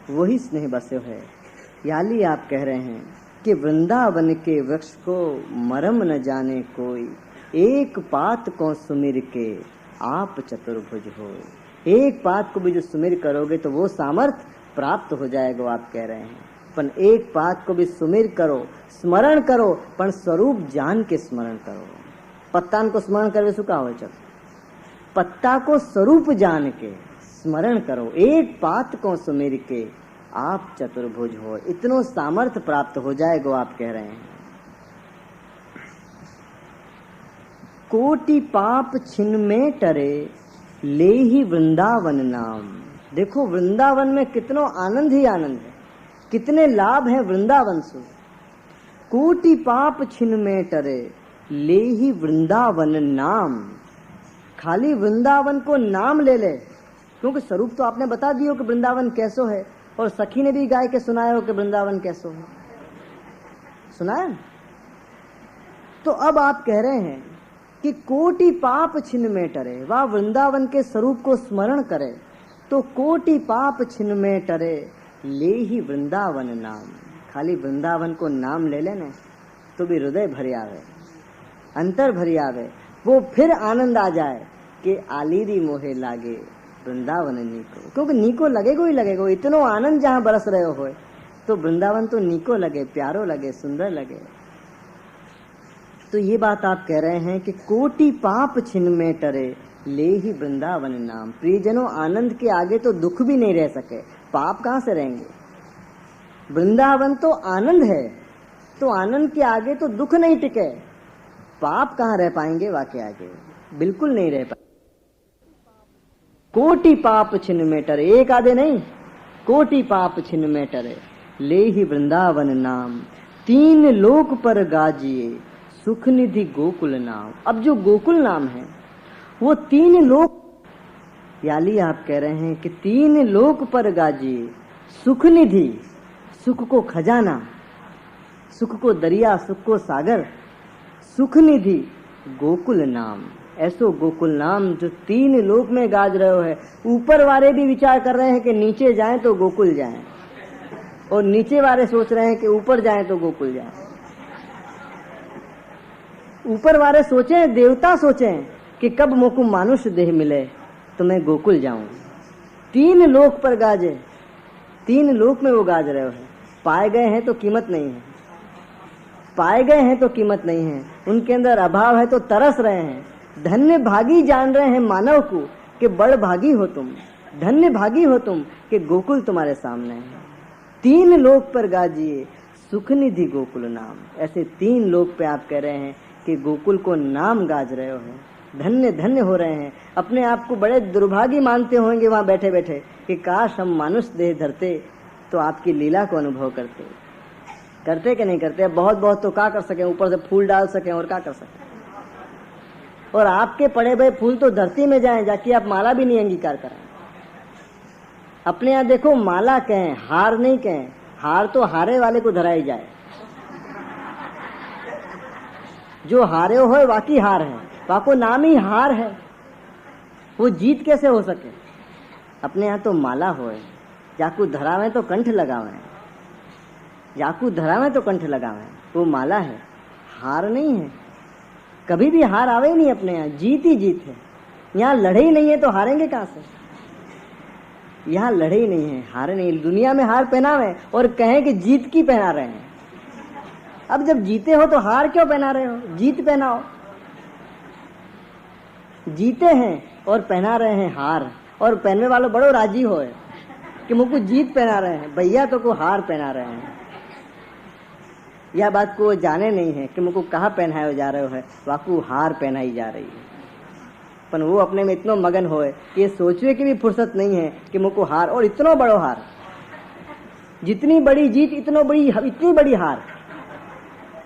वही स्नेह बसे है। याली आप कह रहे हैं कि वृंदावन के वृक्ष को मरम न जाने कोई, एक पात को सुमिर के आप चतुर्भुज हो। एक पात को भी जो सुमिर करोगे तो वो सामर्थ्य प्राप्त हो जाएगा, आप कह रहे हैं। पर एक पात को भी सुमिर करो, स्मरण करो, पर स्वरूप जान के स्मरण करो। पत्तान को स्मरण करवे सुका हो, चल पत्ता को स्वरूप जान के स्मरण करो। एक पात को सुमिर के आप चतुर्भुज हो, इतनो सामर्थ्य प्राप्त हो जाएगा, आप कह रहे हैं। कोटि पाप छिन में टरे ले ही वृंदावन नाम। देखो वृंदावन में कितनो आनंद ही आनंद है, कितने लाभ हैं वृंदावन से। कोटि पाप छिन में टरे ले ही वृंदावन नाम। खाली वृंदावन को नाम ले ले, क्योंकि स्वरूप तो आपने बता दियो कि वृंदावन कैसो है, और सखी ने भी गाय के सुनाया हो कि वृंदावन कैसो है, सुनाया। तो अब आप कह रहे हैं कि कोटि पाप छिन में टरे, वह वृंदावन के स्वरूप को स्मरण करे तो कोटि पाप छिन में टरे ले ही वृंदावन नाम। खाली वृंदावन को नाम ले लेने तो भी हृदय भर आवे, अंतर भर आवे, वो फिर आनंद आ जाए कि आलीरी मोहे लागे वृंदावन नीको। क्योंकि नीको लगेगो ही लगेगो, इतनो आनंद जहाँ बरस रहे हो तो वृंदावन तो नीको लगे, प्यारो लगे, सुंदर लगे। तो ये बात आप कह रहे हैं कि कोटि पाप छिन में टरे ले ही वृंदावन नाम। प्रियजनों, आनंद के आगे तो दुख भी नहीं रह सके, पाप कहाँ से रहेंगे। वृंदावन तो आनंद है, तो आनंद के आगे तो दुख नहीं टिके, पाप कहाँ रह पाएंगे, वाके आगे बिल्कुल नहीं रह पाएंगे। कोटि पाप छिन में टरे, एक आधे नहीं, कोटि पाप छिन में टरे ले ही वृंदावन नाम। तीन लोक पर गाजिए सुख निधि गोकुल नाम। अब जो गोकुल नाम है वो तीन लोक, याली आप कह रहे हैं कि तीन लोक पर गाजिए सुख निधि, सुख को खजाना, सुख को दरिया, सुख को सागर, सुख निधि गोकुल नाम। ऐसो गोकुल नाम जो 3 लोक में गाज रहे हो है। ऊपर वाले भी विचार कर रहे हैं कि नीचे जाएं तो गोकुल जाएं, और नीचे वाले सोच रहे हैं कि ऊपर जाएं तो गोकुल जाएं। ऊपर वाले सोचें, देवता सोचें कि कब मुझको मानुष देह मिले तो मैं गोकुल जाऊं। 3 लोक पर गाजे, 3 लोक में वो गाज रहे हो है। पाए गए हैं तो कीमत नहीं है, पाए गए हैं तो कीमत नहीं है। उनके अंदर अभाव है तो तरस रहे हैं। धन्य भागी जान रहे हैं मानव को कि बड़ भागी हो तुम, धन्य भागी हो तुम कि गोकुल तुम्हारे सामने है। 3 लोक पर गाजिए सुख निधि गोकुल नाम। ऐसे 3 लोक पे आप कह रहे हैं कि गोकुल को नाम गाज रहे हो हैं, धन्य धन्य हो रहे हैं। अपने आप को बड़े दुर्भागी मानते होंगे वहां बैठे बैठे कि काश हम मानुष देह धरते तो आपकी लीला को अनुभव करते। करते कि नहीं करते? बहुत बहुत तो क्या कर सके, ऊपर से फूल डाल सके और क्या कर सके। और आपके पड़े हुए फूल तो धरती में जाएं, जाके आप माला भी नहीं अंगीकार करें। अपने यहाँ देखो माला कहें, हार नहीं कहें। हार तो हारे वाले को धराई जाए, जो हारे हो वाकई हार है, वाको नाम ही हार है। वो जीत कैसे हो सके? अपने यहाँ तो माला होए, जाकू धरावे तो कंठ लगावे, जाकू धरावे तो कंठ लगावे, वो माला है, हार नहीं है। कभी भी हार आवे ही नहीं अपने यहाँ, जीत ही जीत है। यहाँ लड़े ही नहीं है तो हारेंगे कहाँ से? यहाँ लड़े ही नहीं है, हारे नहीं। दुनिया में हार पहनावे और कहें कि जीत की पहना रहे हैं। अब जब जीते हो तो हार क्यों पहना रहे हो? जीत पहनाओ। जीते हैं और पहना रहे हैं हार, और पहनने वालों बड़ो राजी हो कि मुझको जीत पहना रहे हैं, भैया तो को हार पहना रहे हैं। यह बात को जाने नहीं है कि मुझको कहाँ पहनाए जा रहे हो है, वाकू हार पहनाई जा रही है। पर वो अपने में इतना मगन होए कि ये सोचने की भी फुर्सत नहीं है कि मुझको हार, और इतना बड़ो हार, जितनी बड़ी जीत इतनी बड़ी हार।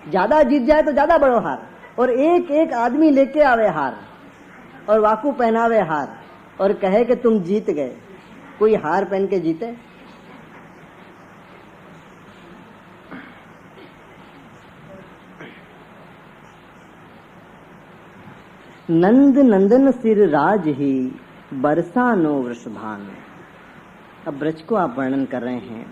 ज्यादा जीत जाए तो ज्यादा बड़ो हार, और एक एक आदमी लेके आवे हार और वाकू पहनावे हार और कहे कि तुम जीत गए। कोई हार पहन के जीते? नंद नंदन सिर राज ही बरसानो वृषभान। अब ब्रज को आप वर्णन कर रहे हैं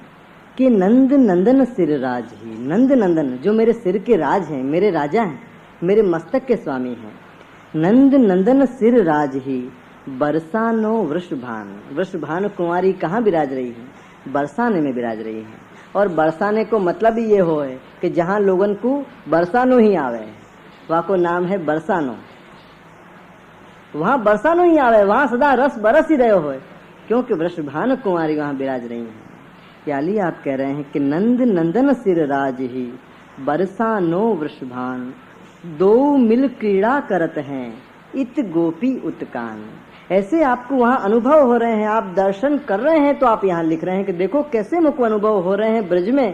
कि नंद नंदन सिर राज ही, नंद नंदन जो मेरे सिर के राज हैं, मेरे राजा हैं, मेरे मस्तक के स्वामी हैं। नंद नंदन सिर राज ही बरसानो वृषभान। वृषभान कुंवारी कहाँ विराज रही है? बरसाने में विराज रही है। और बरसाने को मतलब ही ये हो है कि जहाँ लोगन को बरसानो ही आवे, वहाँ को नाम है बरसानो। वहाँ बरसानो ही आवे, वहाँ सदा रस बरस ही रहे हो, क्योंकि वृषभान कुंवारी वहाँ विराज रही हैं। प्याली आप कह रहे हैं कि नंद नंदन सिर राज ही बरसानो वृषभान, दो मिल क्रीड़ा करत हैं इत गोपी उत्कान। ऐसे आपको वहाँ अनुभव हो रहे हैं, आप दर्शन कर रहे हैं, तो आप यहाँ लिख रहे हैं कि देखो कैसे मुझको अनुभव हो रहे हैं ब्रज में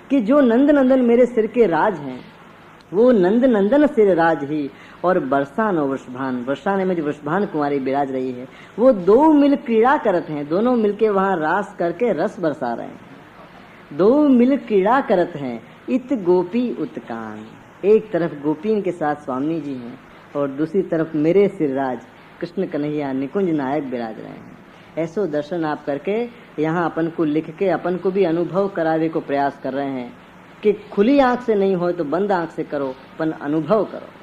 कि जो नंद नंदन मेरे सिर के राज हैं, वो नंद नंदन सिर राज ही और बरसानो वृषभान, बरसाने में जो वृषभान कुमारी विराज रही है, वो दो मिल क्रीड़ा करत हैं, दोनों मिलके वहाँ रास करके रस बरसा रहे हैं। दो मिल क्रीड़ा करत हैं इत गोपी उत्कान। एक तरफ गोपीन के साथ स्वामी जी हैं और दूसरी तरफ मेरे सिरराज कृष्ण कन्हैया निकुंज नायक विराज रहे हैं। ऐसो दर्शन आप करके यहाँ अपन को लिख के अपन को भी अनुभव करावे को प्रयास कर रहे हैं कि खुली आंख से नहीं हो तो बंद आंख से करो, अपन अनुभव करो।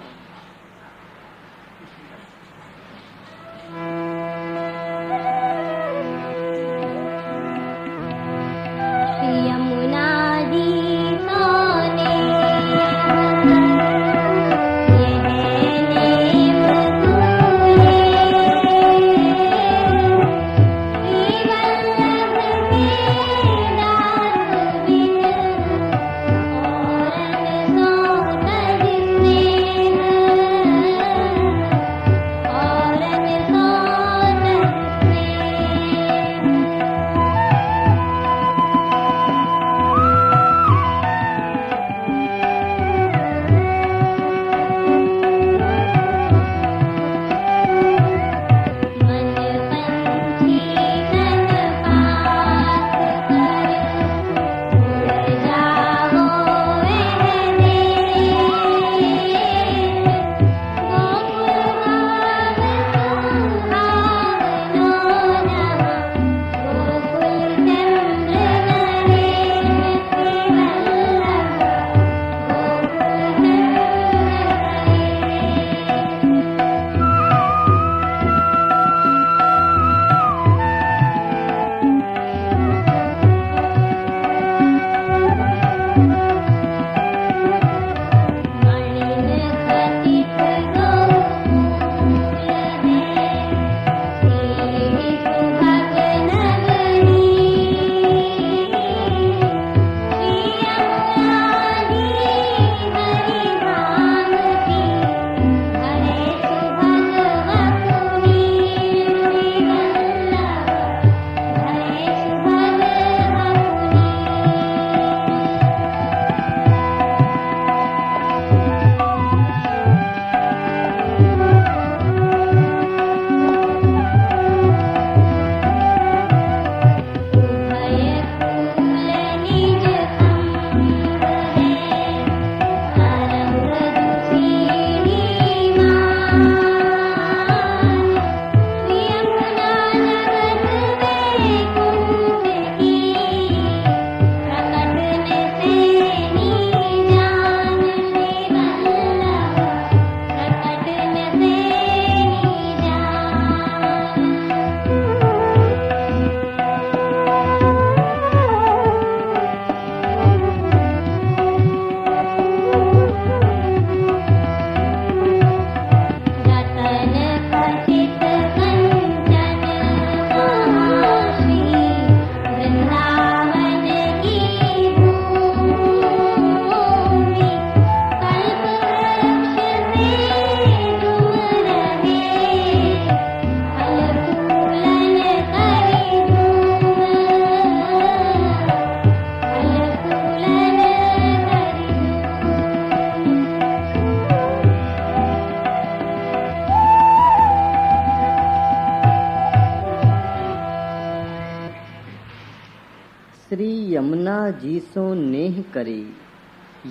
जीसो नेह करी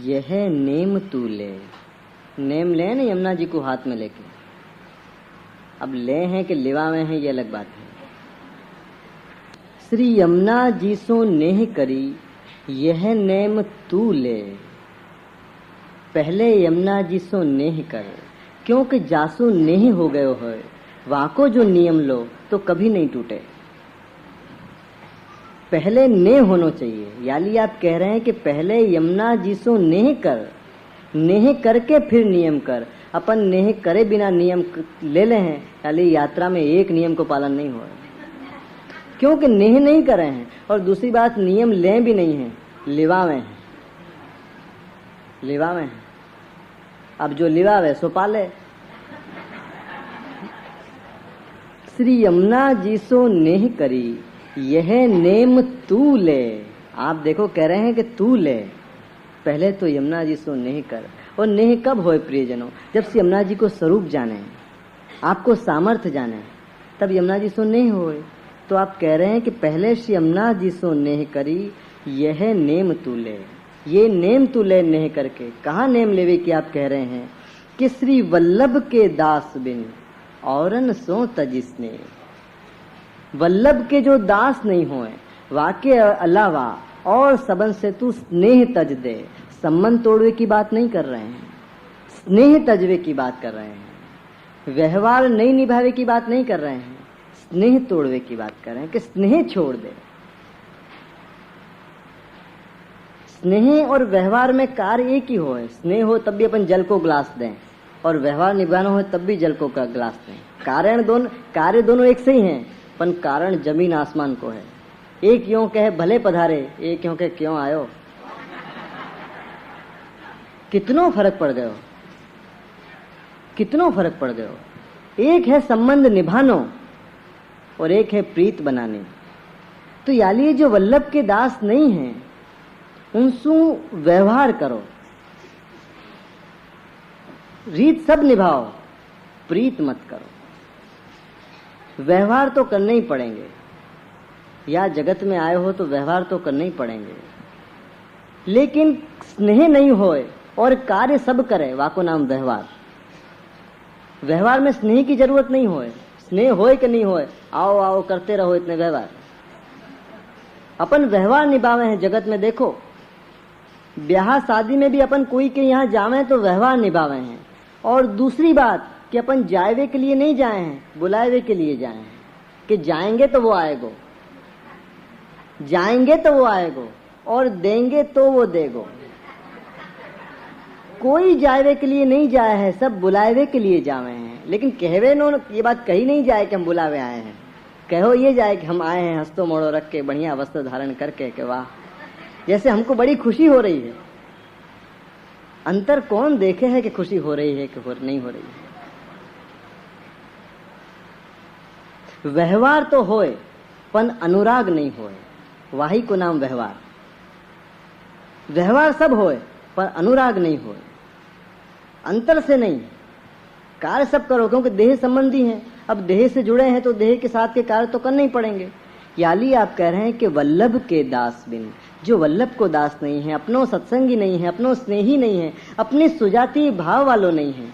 यह नेम तू ले। नेम ले ना यमुना जी को हाथ में लेके, अब ले हैं कि लिवा में हैं ये अलग बात है। श्री यमुना जीसो नेह करी यह नेम तू ले। पहले यमुना जी सो नेह कर, क्योंकि जासो नेह हो गयो है, वाको जो नियम लो तो कभी नहीं टूटे। पहले नेह होना चाहिए, यानी आप कह रहे हैं कि पहले यमुना जी सो नेह कर, नेह करके फिर नियम कर। अपन नेह करे बिना नियम ले ले हैं, यानी यात्रा में एक नियम को पालन नहीं हो रहा, क्योंकि नेह नहीं कर रहे हैं। और दूसरी बात, नियम ले भी नहीं है, लिवावे हैं, लिवावे हैं। अब जो लिवावे सो पाले। श्री यमुना जी सो नेह करी यह नेम तू ले। आप देखो कह रहे हैं कि तू ले, पहले तो यमुना जी सो नेह कर। और नेह कब होए प्रियजनों? जब से यमुना जी को स्वरूप जाने, आपको सामर्थ्य जाने, तब यमुना जी सो नेह होए। तो आप कह रहे हैं कि पहले श्री यमुना जी सो नेह करी यह नेम तू ले। ये नेम तू ले नेह करके कहाँ नेम लेवे की आप कह रहे हैं कि श्री वल्लभ के दास बिन औरन सो तजिसने। वल्लभ के जो दास नहीं होए, वाके अलावा और सबन से तू स्नेह तज दे। संबंध तोड़वे की बात नहीं कर रहे हैं, स्नेह तजवे की बात कर रहे हैं। व्यवहार नहीं निभावे की बात नहीं कर रहे हैं, स्नेह तोड़वे की बात कर रहे हैं कि स्नेह छोड़ दे। स्नेह और व्यवहार में कार्य एक ही हो। स्नेह हो तब भी अपन जल को ग्लास दें, और व्यवहार निभाना हो तब भी जल को ग्लास दें। कार्य दोनों एक से ही हैं, पर कारण जमीन आसमान को है। एक यूं कहे भले पधारे, एक यूं कहे क्यों आयो। कितनो फर्क पड़ गयो, कितनो फर्क पड़ गयो। एक है संबंध निभानो और एक है प्रीत बनाने। तो याली जो वल्लभ के दास नहीं हैं, उनसु व्यवहार करो, रीत सब निभाओ, प्रीत मत करो। व्यवहार तो करने ही पड़ेंगे, या जगत में आए हो तो व्यवहार तो करने ही पड़ेंगे। लेकिन स्नेह नहीं होए और कार्य सब करे, वाको नाम व्यवहार। व्यवहार में स्नेह की जरूरत नहीं होए। स्नेह होए कि नहीं होए, आओ आओ करते रहो इतने व्यवहार। अपन व्यवहार निभावे हैं जगत में। देखो ब्याह शादी में भी अपन कोई के यहाँ जावे तो व्यवहार निभावे हैं। और दूसरी बात कि अपन जाएवे के लिए नहीं जाए हैं, बुलाएवे के लिए जाए हैं कि जाएंगे तो वो आएगो, जाएंगे तो वो आएगो, और देंगे तो वो देगो। कोई जाएवे के लिए नहीं जाए है, सब बुलाएवे के लिए जावे हैं। लेकिन कहवे नो ये बात कही नहीं जाए कि हम बुलावे आए हैं, कहो ये जाए कि हम आए हैं हंसतो मोड़ो रख के, बढ़िया वस्त्र धारण करके, कि वाह जैसे हमको बड़ी खुशी हो रही है। अंतर कौन देखे है कि खुशी हो रही है कि नहीं हो रही है। व्यवहार तो होए पण अनुराग नहीं होए, वाही को नाम व्यवहार। व्यवहार सब होए पर अनुराग नहीं होए। अंतर से नहीं, कार्य सब करो, क्योंकि देह संबंधी हैं। अब देह से जुड़े हैं तो देह के साथ के कार्य तो करने ही पड़ेंगे। याली आप कह रहे हैं कि वल्लभ के दास बिन, जो वल्लभ को दास नहीं है, अपनो सत्संगी नहीं है, अपनो स्नेही नहीं है, अपने सुजातीय भाव वालों नहीं है,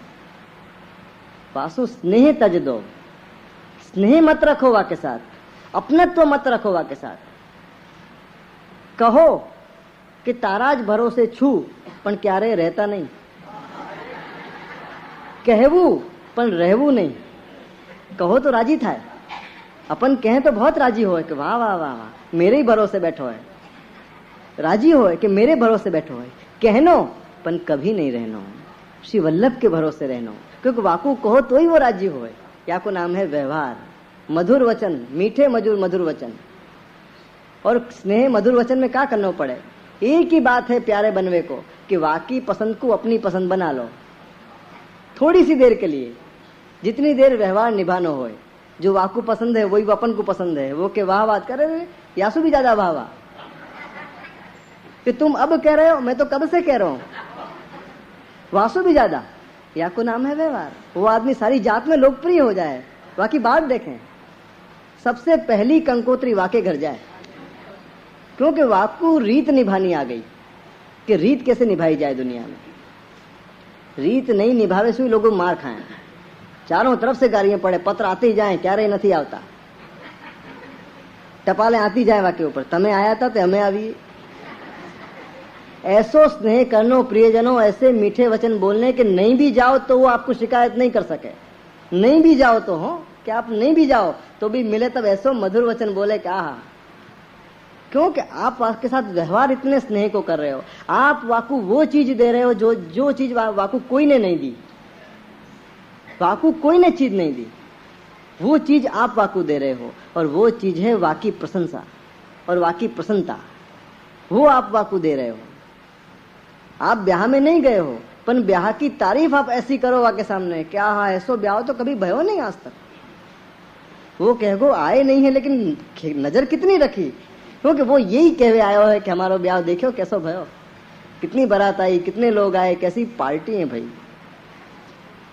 पासो स्नेह तज दो। स्नेह मत रखो वा के साथ, अपनत्व मत रखो वा के साथ। कहो कि ताराज भरोसे छू पण क्यारे रहता नहीं, कहवू पण रहवू नहीं। कहो तो राजी था, अपन कहें तो बहुत राजी हो कि वाह वाह वाह वाह मेरे ही भरोसे बैठो है, राजी हो कि मेरे भरोसे बैठो है। कहनो पण कभी नहीं रहनो, श्री वल्लभ के भरोसे रहनो, क्योंकि वाकू कहो तो ही वो राजी हो। या को नाम है व्यवहार, मधुर वचन, मीठे मधुर वचन। और स्नेह मधुर वचन में क्या करना पड़े, एक ही बात है प्यारे बनवे को कि वाकी पसंद को अपनी पसंद बना लो थोड़ी सी देर के लिए। जितनी देर व्यवहार निभाना हो, जो वाकू पसंद है वही अपन को पसंद है, वो के वाह बात करे, यासु भी ज्यादा वाह वाह कि तुम अब कह रहे हो, मैं तो कब से कह रहा हूं, वासु भी ज्यादा। या को नाम है व्यवहार। वो आदमी सारी जात में लोकप्रिय हो जाए। बाकी बात देखें, सबसे पहली कंकोत्री वाके घर जाए, क्योंकि वाकु रीत निभानी आ गई कि रीत कैसे निभाई जाए दुनिया में। रीत नहीं निभावे से लोगों मार खाए, चारों तरफ से गालियां पड़े, पत्र आते ही जाए, क्या रे नहीं आता, टपाले आती जाए वाके ऊपर, तमें आया था तो हमें आवी। ऐसो स्नेह करनो प्रियजनों, ऐसे मीठे वचन बोलने के नहीं भी जाओ तो वो आपको शिकायत नहीं कर सके। नहीं भी जाओ तो हो कि आप नहीं भी जाओ तो भी मिले तब ऐसो मधुर वचन बोले क्या, क्योंकि आप आपके साथ व्यवहार इतने स्नेह को कर रहे हो। आप वाकु वो चीज दे रहे हो जो चीज वाकु कोई ने नहीं दी, वाकु कोई ने चीज नहीं दी, वो चीज आप वाकु दे रहे हो। और वो चीज है वाकी प्रशंसा और वाकी प्रसन्नता, वो आप वाकु दे रहे हो। आप ब्याह में नहीं गए हो पर ब्याह की तारीफ आप ऐसी करो वाके सामने, क्या हाँ ऐसो ब्याह तो कभी भयो नहीं आज तक। वो कहो आए नहीं है लेकिन नजर कितनी रखी, क्योंकि वो यही कहवे आयो है कि हमारा ब्याह देखो कैसो भयो, कितनी बारात आई, कितने लोग आए, कैसी पार्टी है भाई।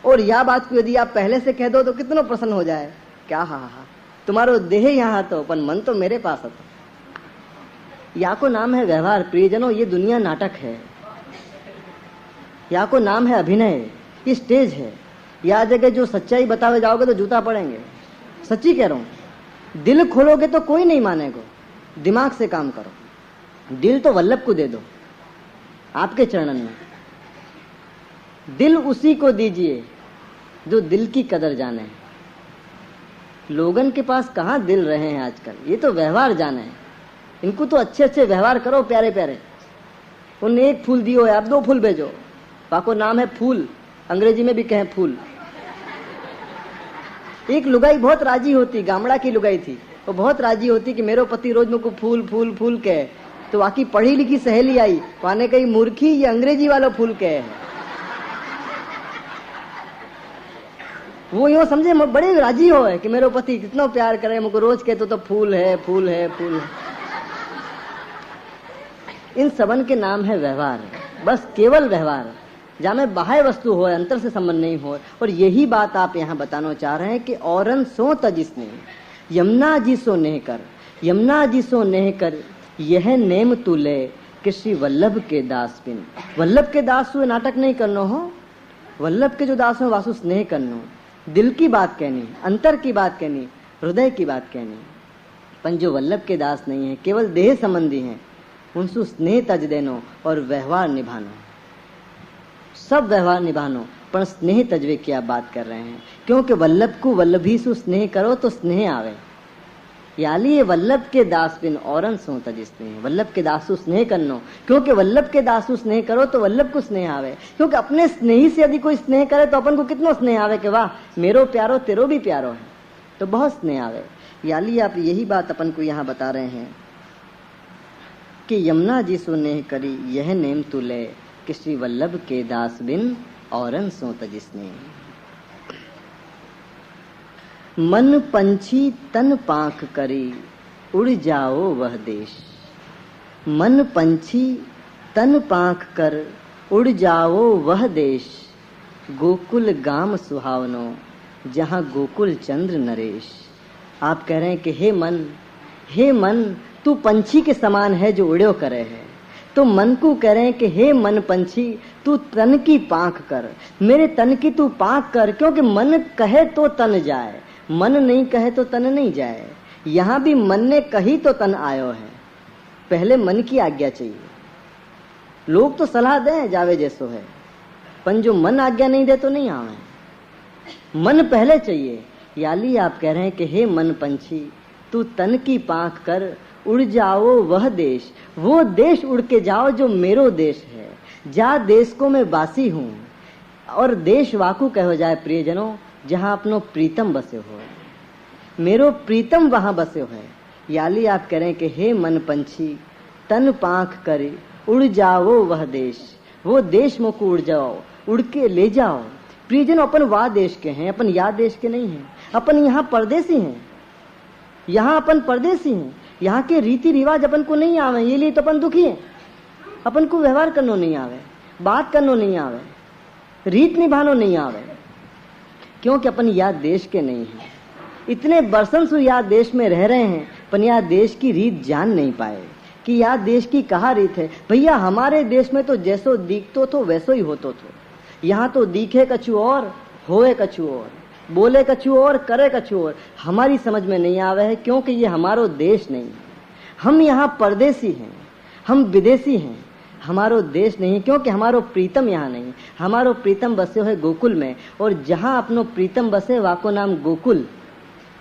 और यह बात को यदि आप पहले से कह दो तो कितना प्रसन्न हो जाए, क्या हाँ हाँ तुम्हारो देह यहाँ तो पर मन तो मेरे पास है। या को नाम है व्यवहार। प्रियजनों, ये दुनिया नाटक है, या को नाम है अभिनय, ये स्टेज है। या जगह जो सच्चाई बतावे जाओगे तो जूता पड़ेंगे, सच्ची कह रहा हूं। दिल खोलोगे तो कोई नहीं मानेगा, दिमाग से काम करो। दिल तो वल्लभ को दे दो, आपके चरणन में। दिल उसी को दीजिए जो दिल की कदर जाने। लोगन के पास कहाँ दिल रहे हैं आजकल, ये तो व्यवहार जाने हैं। इनको तो अच्छे अच्छे व्यवहार करो, प्यारे प्यारे। उन्हें एक फूल दियो आप 2 फूल भेजो, वाको नाम है फूल, अंग्रेजी में भी कहें फूल। एक लुगाई बहुत राजी होती, गामड़ा की लुगाई थी, वो बहुत राजी होती कि मेरो पति रोज मुझको फूल फूल फूल कहे। तो वाकी पढ़ी लिखी सहेली आई, वाने कही मूर्खी ये अंग्रेजी वाला फूल कहे है। वो यूं समझे बड़े राजी हो है कि मेरो पति कितना प्यार करे, मुझको रोज कहते तो फूल है फूल है फूल है। इन सबन के नाम है व्यवहार, बस केवल व्यवहार, जहाँ में बाह्य वस्तु हो, अंतर से संबंध नहीं हो। और यही बात आप यहाँ बताना चाह रहे हैं कि औरन सो तजिसने, यमुना जी सो नेह कर, यमुना जी सो नेह कर, यह नेम तुले कि श्री वल्लभ के दास बिन। वल्लभ के दास हुए नाटक नहीं करनो हो, वल्लभ के जो दास हो वासु स्नेह करनो, दिल की बात कहनी, अंतर की बात कहनी, हृदय की बात कहनी। पर जो वल्लभ के दास नहीं है, केवल देह संबंधी हैं, उनसे स्नेह तज देनो और व्यवहार निभानो, सब व्यवहार निभानो, पर स्नेह तजवे की आप बात कर रहे हैं। क्योंकि वल्लभ को वल्लभी सु स्नेह करो तो स्नेह आवे। याली ये वल्लभ के दास बिन औरन सो तज स्नेह, वल्लभ के दासु स्नेह करनो, क्योंकि वल्लभ के दासु स्नेह करो तो वल्लभ को स्नेह आवे। क्योंकि अपने स्नेही से यदि कोई स्नेह करे तो अपन को कितना स्नेह आवे कि वाह मेरो प्यारो तेरो भी प्यारो है, तो बहुत स्नेह आवे। याली आप यही बात अपन को यहाँ बता रहे हैं कि यमुना जी सो नेह करी यह नेम तुले कि श्री वल्लभ के दास बिन औरन सो तजिसने। मन पंछी तन पाख करी उड़ जाओ वह देश। मन पंछी तन पाख कर उड़ जाओ वह देश, गोकुल गाम सुहावनो जहाँ गोकुल चंद्र नरेश। आप कह रहे हैं कि हे मन तू पंछी के समान है जो उड़ो करे है। तो मन को कह रहे हैं कि हे मन पंछी तू तन की पांख कर, मेरे तन की तू पांख कर। क्योंकि मन कहे तो तन जाए, मन नहीं कहे तो तन नहीं जाए। यहाँ भी मन ने कही तो तन आयो है, पहले मन की आज्ञा चाहिए। लोग तो सलाह दें जावे जैसो है, पर जो मन आज्ञा नहीं दे तो नहीं आवे। मन पहले चाहिए। याली आप कह रहे हैं कि हे मन पंछी तू तन की पांख कर उड़ जाओ वह देश, वो देश उड़ के जाओ जो मेरो देश है, जा देश को मैं बासी हूँ। और देश वाकू कहो जाए प्रियजनों जहाँ अपनो प्रीतम बसे हो, मेरो प्रीतम वहाँ बसे हो है। याली आप कह रहे हैं कि हे मन पंछी तन पांख कर उड़ जाओ वह देश, वो देश मोको उड़ जाओ, उड़ के ले जाओ। प्रियजन अपन वाह देश के हैं, अपन या देश के नहीं हैं। अपन यहाँ परदेसी हैं, यहाँ अपन परदेसी हैं। यहाँ के रीति रिवाज अपन को नहीं आवे, ये लिए तो अपन दुखी है। अपन को व्यवहार करनो नहीं आवे, बात करनो नहीं आवे, रीत निभानो नहीं आवे, क्योंकि अपन या देश के नहीं हैं। इतने बरसन से या देश में रह रहे हैं, पर या देश की रीत जान नहीं पाए, कि या देश की कहा रीत है। भैया हमारे देश में तो जैसो दिखतो तो वैसो ही होतो थो। यहाँ तो दिखे कछु और, होए कछु और, बोले कछु और, करे कछु और। हमारी समझ में नहीं आवे है, क्योंकि ये हमारो देश नहीं है। हम यहाँ परदेसी हैं, हम विदेशी हैं, हमारो देश नहीं, क्योंकि हमारो प्रीतम यहाँ नहीं। हमारो प्रीतम बसे हुए गोकुल में, और जहाँ अपनो प्रीतम बसे वाको नाम गोकुल।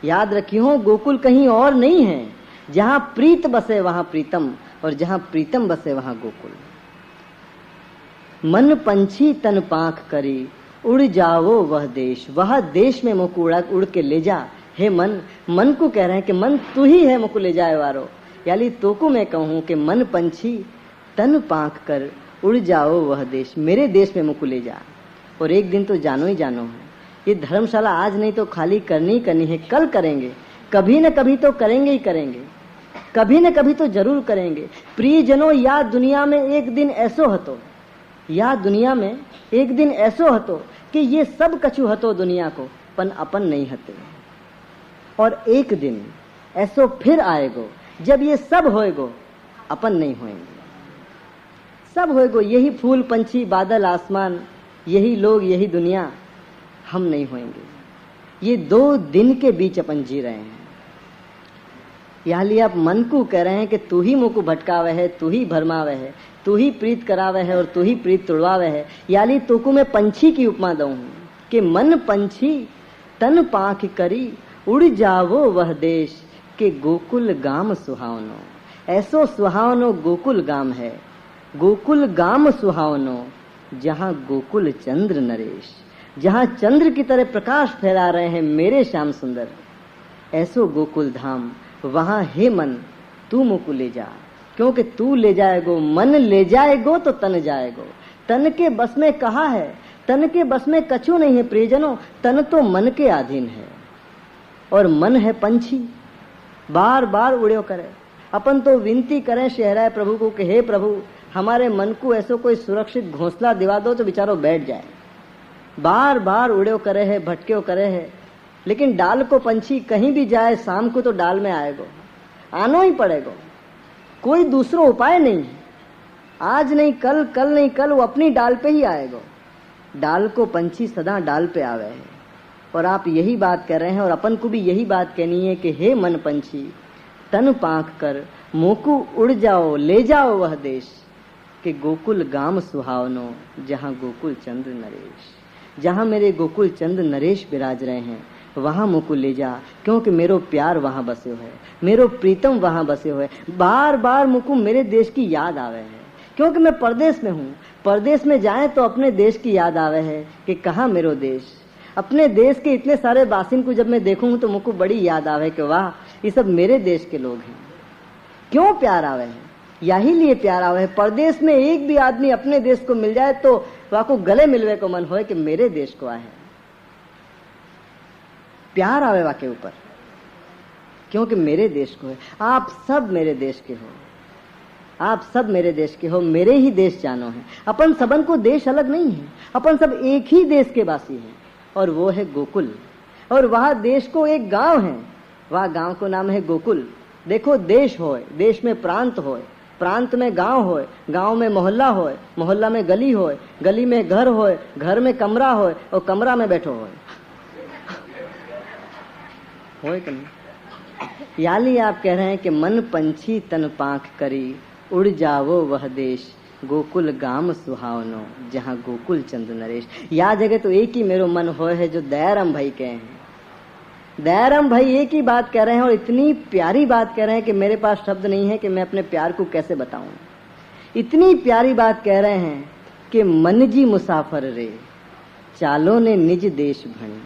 याद रखियो, गोकुल कहीं और नहीं है। जहाँ प्रीत बसे वहाँ प्रीतम, और जहाँ प्रीतम बसे वहाँ गोकुल। मन पंछी तन पाख करी, उड़ जाओ वह देश। वह देश में मुक उड़ के ले जा। हे मन, मन को कह रहे हैं कि मन तू ही है मुको ले जाए वारो। यानी तो को मैं कहूँ कि मन पंछी तन पाख कर, उड़ जाओ वह देश। मेरे देश में मुको ले जा, और एक दिन तो जानो ही जानो है। ये धर्मशाला आज नहीं तो खाली करनी ही करनी है, कल करेंगे, कभी न कभी तो करेंगे ही करेंगे, कभी न कभी तो जरूर करेंगे। प्रियजनों, या दुनिया में एक दिन ऐसो हतो, या दुनिया में एक दिन ऐसो हतो कि ये सब कछु हतो दुनिया को, पन अपन नहीं हते। और एक दिन ऐसो फिर आएगो जब ये सब होएगो, अपन नहीं होएंगे। सब होएगो, यही फूल पंछी बादल आसमान, यही लोग यही दुनिया, हम नहीं होएंगे। ये 2 दिन के बीच अपन जी रहे हैं। यहाँ लिए आप मन को कह रहे हैं कि तू ही मुँह को भटकावे है, तू ही भरमावे है, तू ही प्रीत करावे है और तू ही प्रीत तुड़वावे है। याली तो को मैं पंछी की उपमा दूं कि मन पंछी तन पाख करी, उड़ जावो वह देश के गोकुल गाम सुहावनो। ऐसो सुहावनो गोकुल गाम है, गोकुल गाम सुहावनो, जहाँ गोकुल चंद्र नरेश, जहाँ चंद्र की तरह प्रकाश फैला रहे हैं मेरे श्याम सुंदर। ऐसो गोकुल धाम, वहाँ हे मन तू मुको ले जा, क्योंकि तू ले जाएगो, मन ले जाएगो तो तन जाएगो। तन के बस में कहा है, तन के बस में कछु नहीं है प्रियजनों। तन तो मन के अधीन है, और मन है पंछी, बार बार उड़ो करे। अपन तो विनती करें शहराए प्रभु को कि हे प्रभु, हमारे मन को ऐसो कोई सुरक्षित घोंसला दिवा दो तो बेचारो बैठ जाए। बार बार उड़ो करे है, भटक्यो करे है, लेकिन डाल को पंछी कहीं भी जाए शाम को तो डाल में आएगो, आनो ही पड़ेगो। कोई दूसरो उपाय नहीं है। आज नहीं कल, कल नहीं कल, वो अपनी डाल पे ही आएगो। डाल को पंछी सदा डाल पे आवे है। और आप यही बात कर रहे हैं, और अपन को भी यही बात कहनी है कि हे मन पंछी तन पाख कर, मोकू उड़ जाओ, ले जाओ वह देश कि गोकुल गाम सुहावनो, जहाँ गोकुल चंद्र नरेश। जहाँ मेरे गोकुल चंद्र नरेश विराज रहे हैं, वहाँ मुको ले जा, क्योंकि मेरो प्यार वहाँ बसे हुए, मेरो प्रीतम वहाँ बसे हुए। बार बार मुको मेरे देश की याद आवे है, क्योंकि मैं परदेश में हूँ। परदेश में जाए तो अपने देश की याद आवे है कि कहाँ मेरो देश। अपने देश के इतने सारे बासिन को जब मैं देखूँ तो मुको बड़ी याद आवे कि वाह, ये सब मेरे देश के लोग हैं। क्यों प्यार आवे है? यही लिए प्यार आवे है। परदेश में एक भी आदमी अपने देश को मिल जाए तो वहाँ को गले मिलवे को मन होए कि मेरे देश को आए। प्यार आवे वहाँ के ऊपर, क्योंकि मेरे देश को है। आप सब मेरे देश के हो, आप सब मेरे देश के हो, मेरे ही देश जानो है। अपन सबन को देश अलग नहीं है, अपन सब एक ही देश के वासी हैं, और वो है गोकुल। और वहाँ देश को एक गांव है, वहाँ गांव को नाम है गोकुल। देखो, देश होए, देश में प्रांत होए, प्रांत में गांव होए, गांव में मोहल्ला होए, मोहल्ला में गली होए, गली में घर होए, घर में कमरा होए, और कमरा में बैठो होए। होए कि नहीं? याली आप कह रहे हैं कि मन पंछी तन पाख करी, उड़ जावो वह देश गोकुल गाम सुहावनो, जहाँ गोकुल चंद्र नरेश। या जगह तो एक ही मेरो मन होए है जो दयाराम भाई कहे हैं। दयाराम भाई एक ही बात कह रहे हैं, और इतनी प्यारी बात कह रहे हैं कि मेरे पास शब्द नहीं है कि मैं अपने प्यार को कैसे बताऊं। इतनी प्यारी बात कह रहे हैं कि मन जी मुसाफर रे, चालो ने निज देश भणी।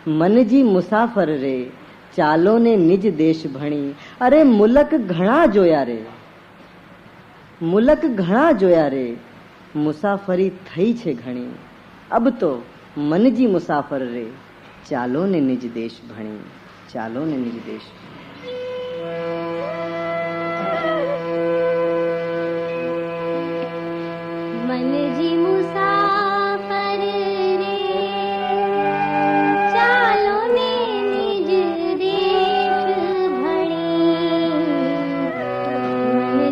मन जी मुसाफर रे, चालो ने निज देश भणी। अरे मुलक घणा जोया रे, मुलक घणा जोया रे, मुसाफरी थई छे घणी। अब तो मन जी मुसाफर रे, चालो ने निज देश भणी, चालो ने निज देश। मन जी मुसाफर रे, चालो ने निज देश भणी। मन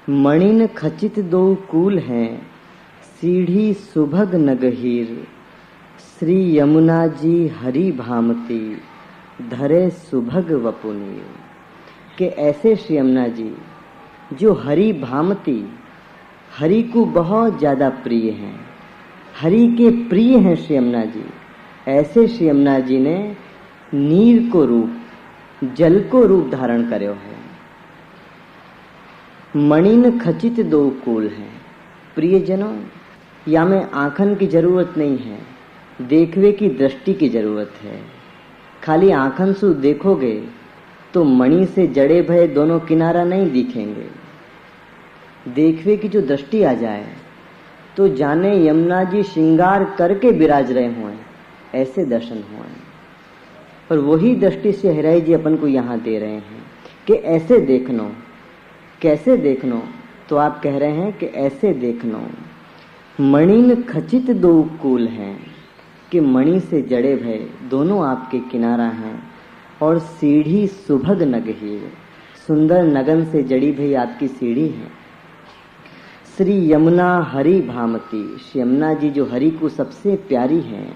मणिन खचित दो कूल हैं, सीढ़ी सुभग नगहीर। श्री यमुना जी हरि भामती, धरे सुभग वपुनीर। के ऐसे श्री यमुना जी जो हरि भामती, हरि को बहुत ज्यादा प्रिय हैं, हरि के प्रिय हैं श्री यमुना जी। ऐसे श्री यमुना जी ने नीर को रूप, जल को रूप धारण कर्यो है। मणिन खचित दो कूल हैं। प्रियजनों, या में आंखन की जरूरत नहीं है, देखवे की दृष्टि की जरूरत है। खाली आंखन से देखोगे तो मणि से जड़े भये दोनों किनारा नहीं दिखेंगे। देखवे की जो दृष्टि आ जाए तो जाने यमुना जी श्रृंगार करके विराज रहे हुए, ऐसे दर्शन हुए। और वही दृष्टि से हराई जी अपन को यहाँ दे रहे हैं कि ऐसे देखनो। कैसे देखनो? तो आप कह रहे हैं कि ऐसे देखनो। मणिन खचित दो कूल हैं, कि मणि से जड़े भय दोनों आपके किनारा हैं। और सीढ़ी सुभग नगहीर, सुंदर नगन से जड़ी भई आपकी सीढ़ी है। श्री यमुना हरि भामती, श्री यमुना जी जो हरि को सबसे प्यारी हैं।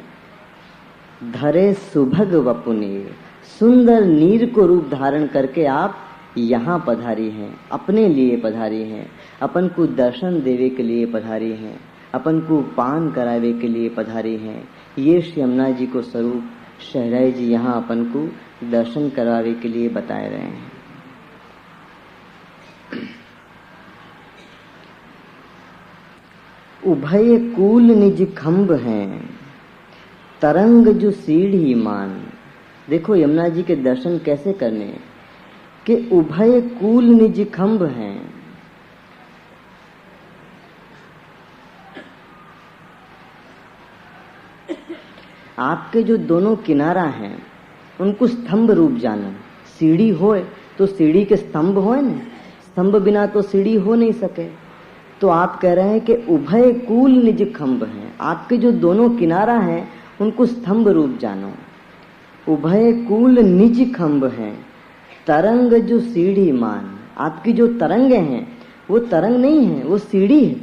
धरे सुभग वपुनीर, सुंदर नीर को रूप धारण करके आप यहाँ पधारी हैं, अपने लिए पधारी हैं, अपन को दर्शन देवे के लिए पधारी हैं, अपन को पान करावे के लिए पधारी हैं। ये श्री यमुना जी को स्वरूप शहराई जी यहाँ अपन को दर्शन करावे के लिए बताए रहे हैं। उभय कूल निज खंभ हैं, तरंग जो सीढ़ी मान। देखो यमुना जी के दर्शन कैसे करने कि उभय कूल निज खंभ हैं। आपके जो दोनों किनारा हैं उनको स्तंभ रूप जानो। सीढ़ी होए तो सीढ़ी के स्तंभ होए न, स्तंभ बिना तो सीढ़ी हो नहीं सके। तो आप कह रहे हैं कि उभय कूल निज खंभ हैं, आपके जो दोनों किनारा हैं उनको स्तंभ रूप जानो। उभय कूल निज खंभ हैं, तरंग जो सीढ़ी मान। आपकी जो तरंगे हैं वो तरंग नहीं है, वो सीढ़ी है।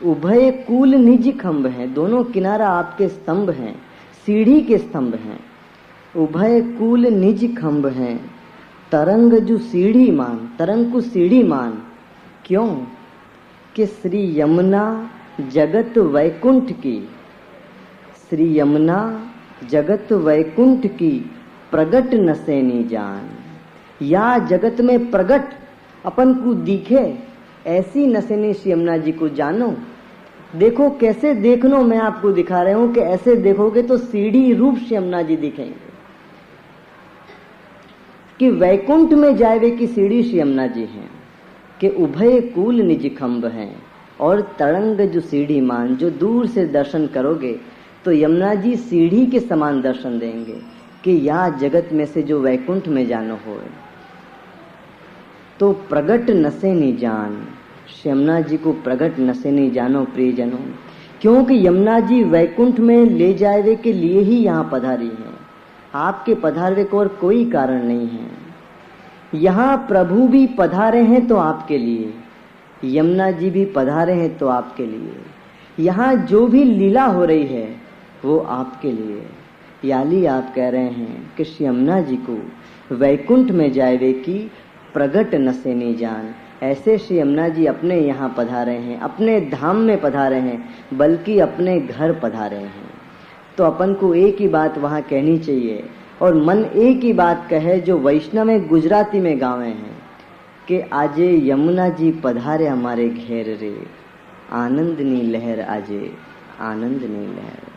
उभय कूल निज खंभ हैं, दोनों किनारा आपके स्तंभ हैं। सीढ़ी के स्तंभ हैं, उभय कूल निज खंभ हैं, तरंग जो सीढ़ी मान, तरंग को सीढ़ी मान। क्यों कि श्री यमुना जगत वैकुंठ की, श्री यमुना जगत वैकुंठ की प्रगट नसेनी जान। या जगत में प्रगट अपन को दिखे ऐसी नसेनी श्री यमुना जी को जानो। देखो कैसे देखनो, मैं आपको दिखा रहा हूं कि ऐसे देखोगे तो सीढ़ी रूप श्री यमुना जी दिखेंगे कि वैकुंठ में जावे की सीढ़ी श्री यमुना जी हैं, कि उभय कूल निज खंभ हैं और तरंग जो सीढ़ी मान। जो दूर से दर्शन करोगे तो यमुना जी सीढ़ी के समान दर्शन देंगे कि या जगत में से जो वैकुंठ में जानो हो। तो प्रगट नसेनी जान, यमुना जी को प्रगट नसेनी जानो प्रियजनों, क्योंकि यमुना जी वैकुंठ में ले जावे के लिए ही यहाँ पधारी है। आपके पधारवे को और कोई कारण नहीं है। यहाँ प्रभु भी पधारे हैं तो आपके लिए, यमुना जी भी पधारे हैं तो आपके लिए। यहाँ जो भी लीला हो रही है वो आपके लिए। याली आप कह रहे हैं कि श्री यमुना जी को वैकुंठ में जावे की प्रगट नसेनी जान। ऐसे श्री यमुना जी अपने यहाँ पधारे हैं, अपने धाम में पधारे हैं, बल्कि अपने घर पधारे हैं। तो अपन को एक ही बात वहाँ कहनी चाहिए और मन एक ही बात कहे जो वैष्णव में गुजराती में गावे हैं कि आजे यमुना जी पधारे हमारे घेर रे, आनंदनी लहर आजे आनंदनी लहर।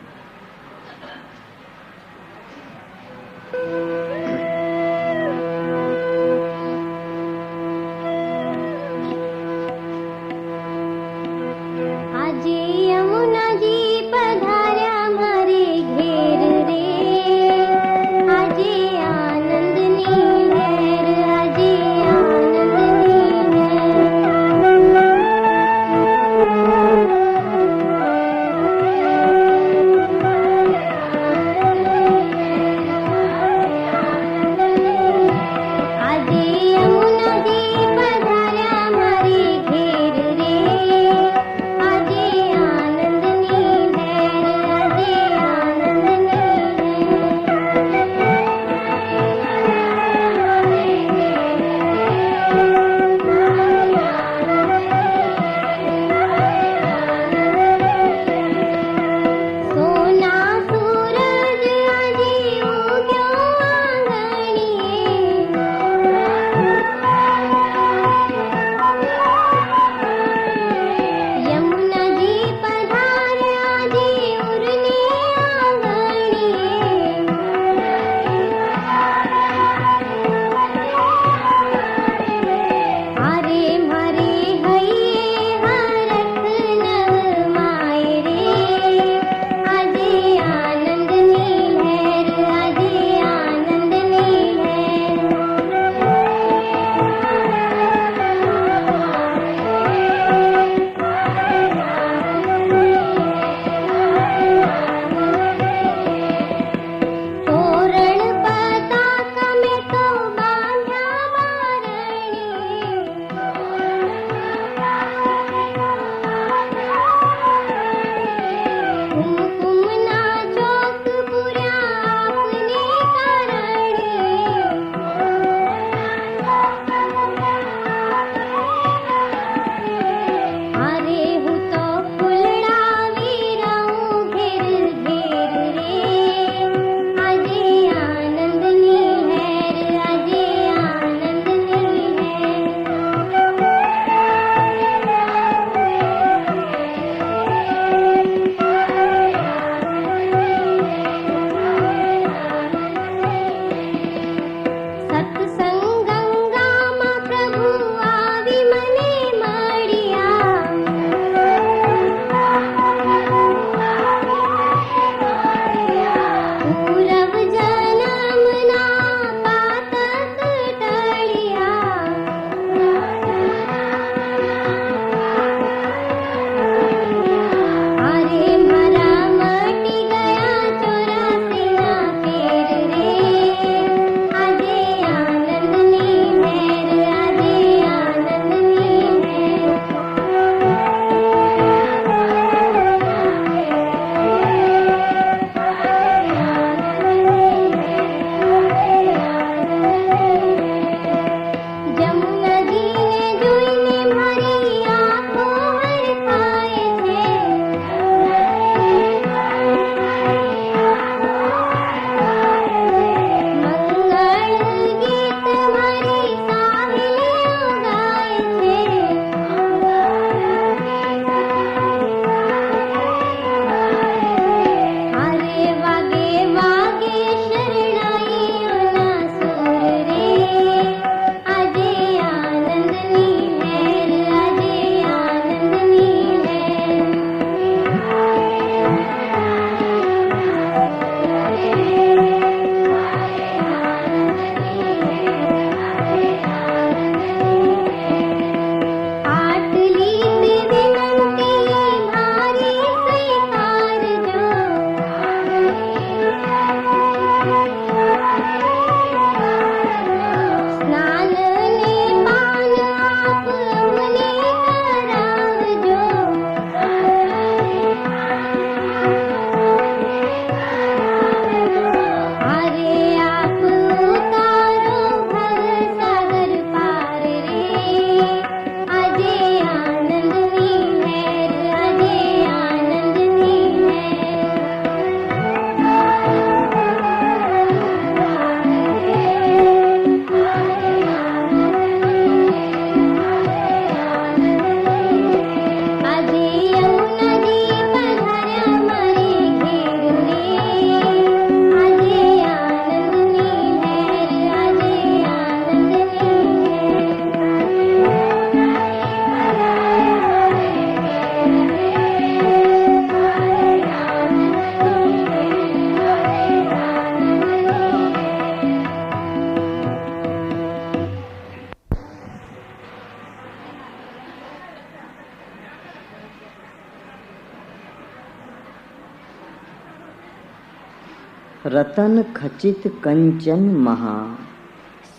रतन खचित कंचन महा,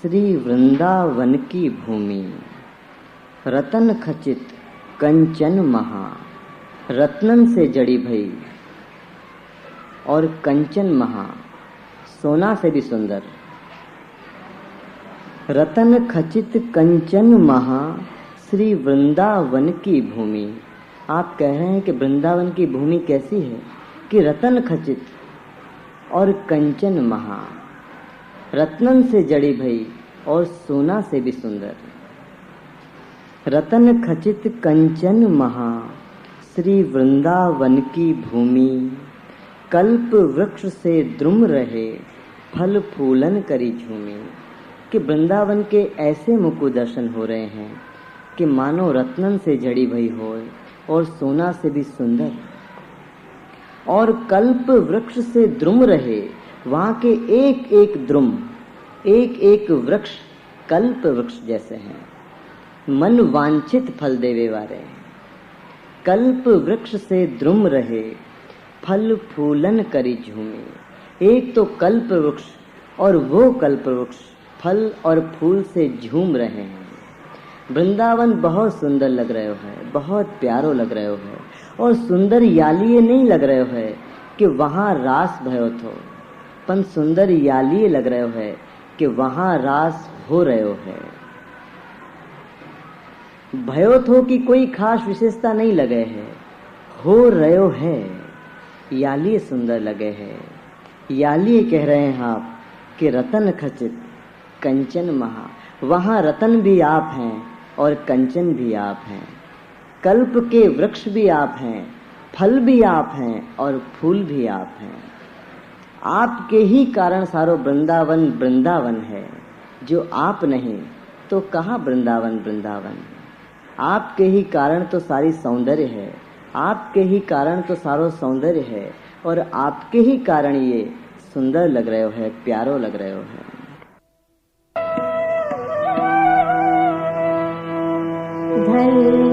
श्री वृंदावन की भूमि। रतन खचित कंचन महा, रत्नन से जड़ी भई, और कंचन महा, सोना से भी सुंदर। रतन खचित कंचन महा, श्री वृंदावन की भूमि। आप कह रहे हैं कि वृंदावन की भूमि कैसी है कि रतन खचित और कंचन महा, रत्नन से जड़ी भई और सोना से भी सुंदर। रतन खचित कंचन महा, श्री वृंदावन की भूमि। कल्प वृक्ष से द्रुम रहे, फल फूलन करी झूमी। कि वृंदावन के ऐसे मुकुट दर्शन हो रहे हैं कि मानो रत्नन से जड़ी भई हो और सोना से भी सुंदर। और कल्प वृक्ष से द्रुम रहे, वहां के एक एक द्रुम, एक एक वृक्ष कल्प वृक्ष जैसे हैं, मन वांछित फल देवे वाले। कल्प वृक्ष से द्रुम रहे, फल फूलन करी झूमी। एक तो कल्प वृक्ष और वो कल्प वृक्ष फल और फूल से झूम रहे हैं। वृंदावन बहुत सुंदर लग रहे है, बहुत प्यारो लग रहे है, और सुंदर यालिए नहीं लग रहे है कि वहां रास भयो थो, पण सुंदर यालिए लग रहे है कि वहां रास हो रहे है। भयो थो की कोई खास विशेषता नहीं लगे है, हो रहे है, यालिए सुंदर लगे है। यालिए कह रहे हैं आप कि रतन खचित कंचन महा, वहां रतन भी आप हैं और कंचन भी आप हैं, कल्प के वृक्ष भी आप हैं, फल भी आप हैं और फूल भी आप हैं। आपके ही कारण सारो वृंदावन वृंदावन है। जो आप नहीं तो कहाँ वृंदावन वृंदावन। आपके ही कारण तो सारी सौंदर्य है, आपके ही कारण तो सारो सौंदर्य है, और आपके ही कारण ये सुंदर लग रहे हो है, प्यारो लग रहे हो है। धन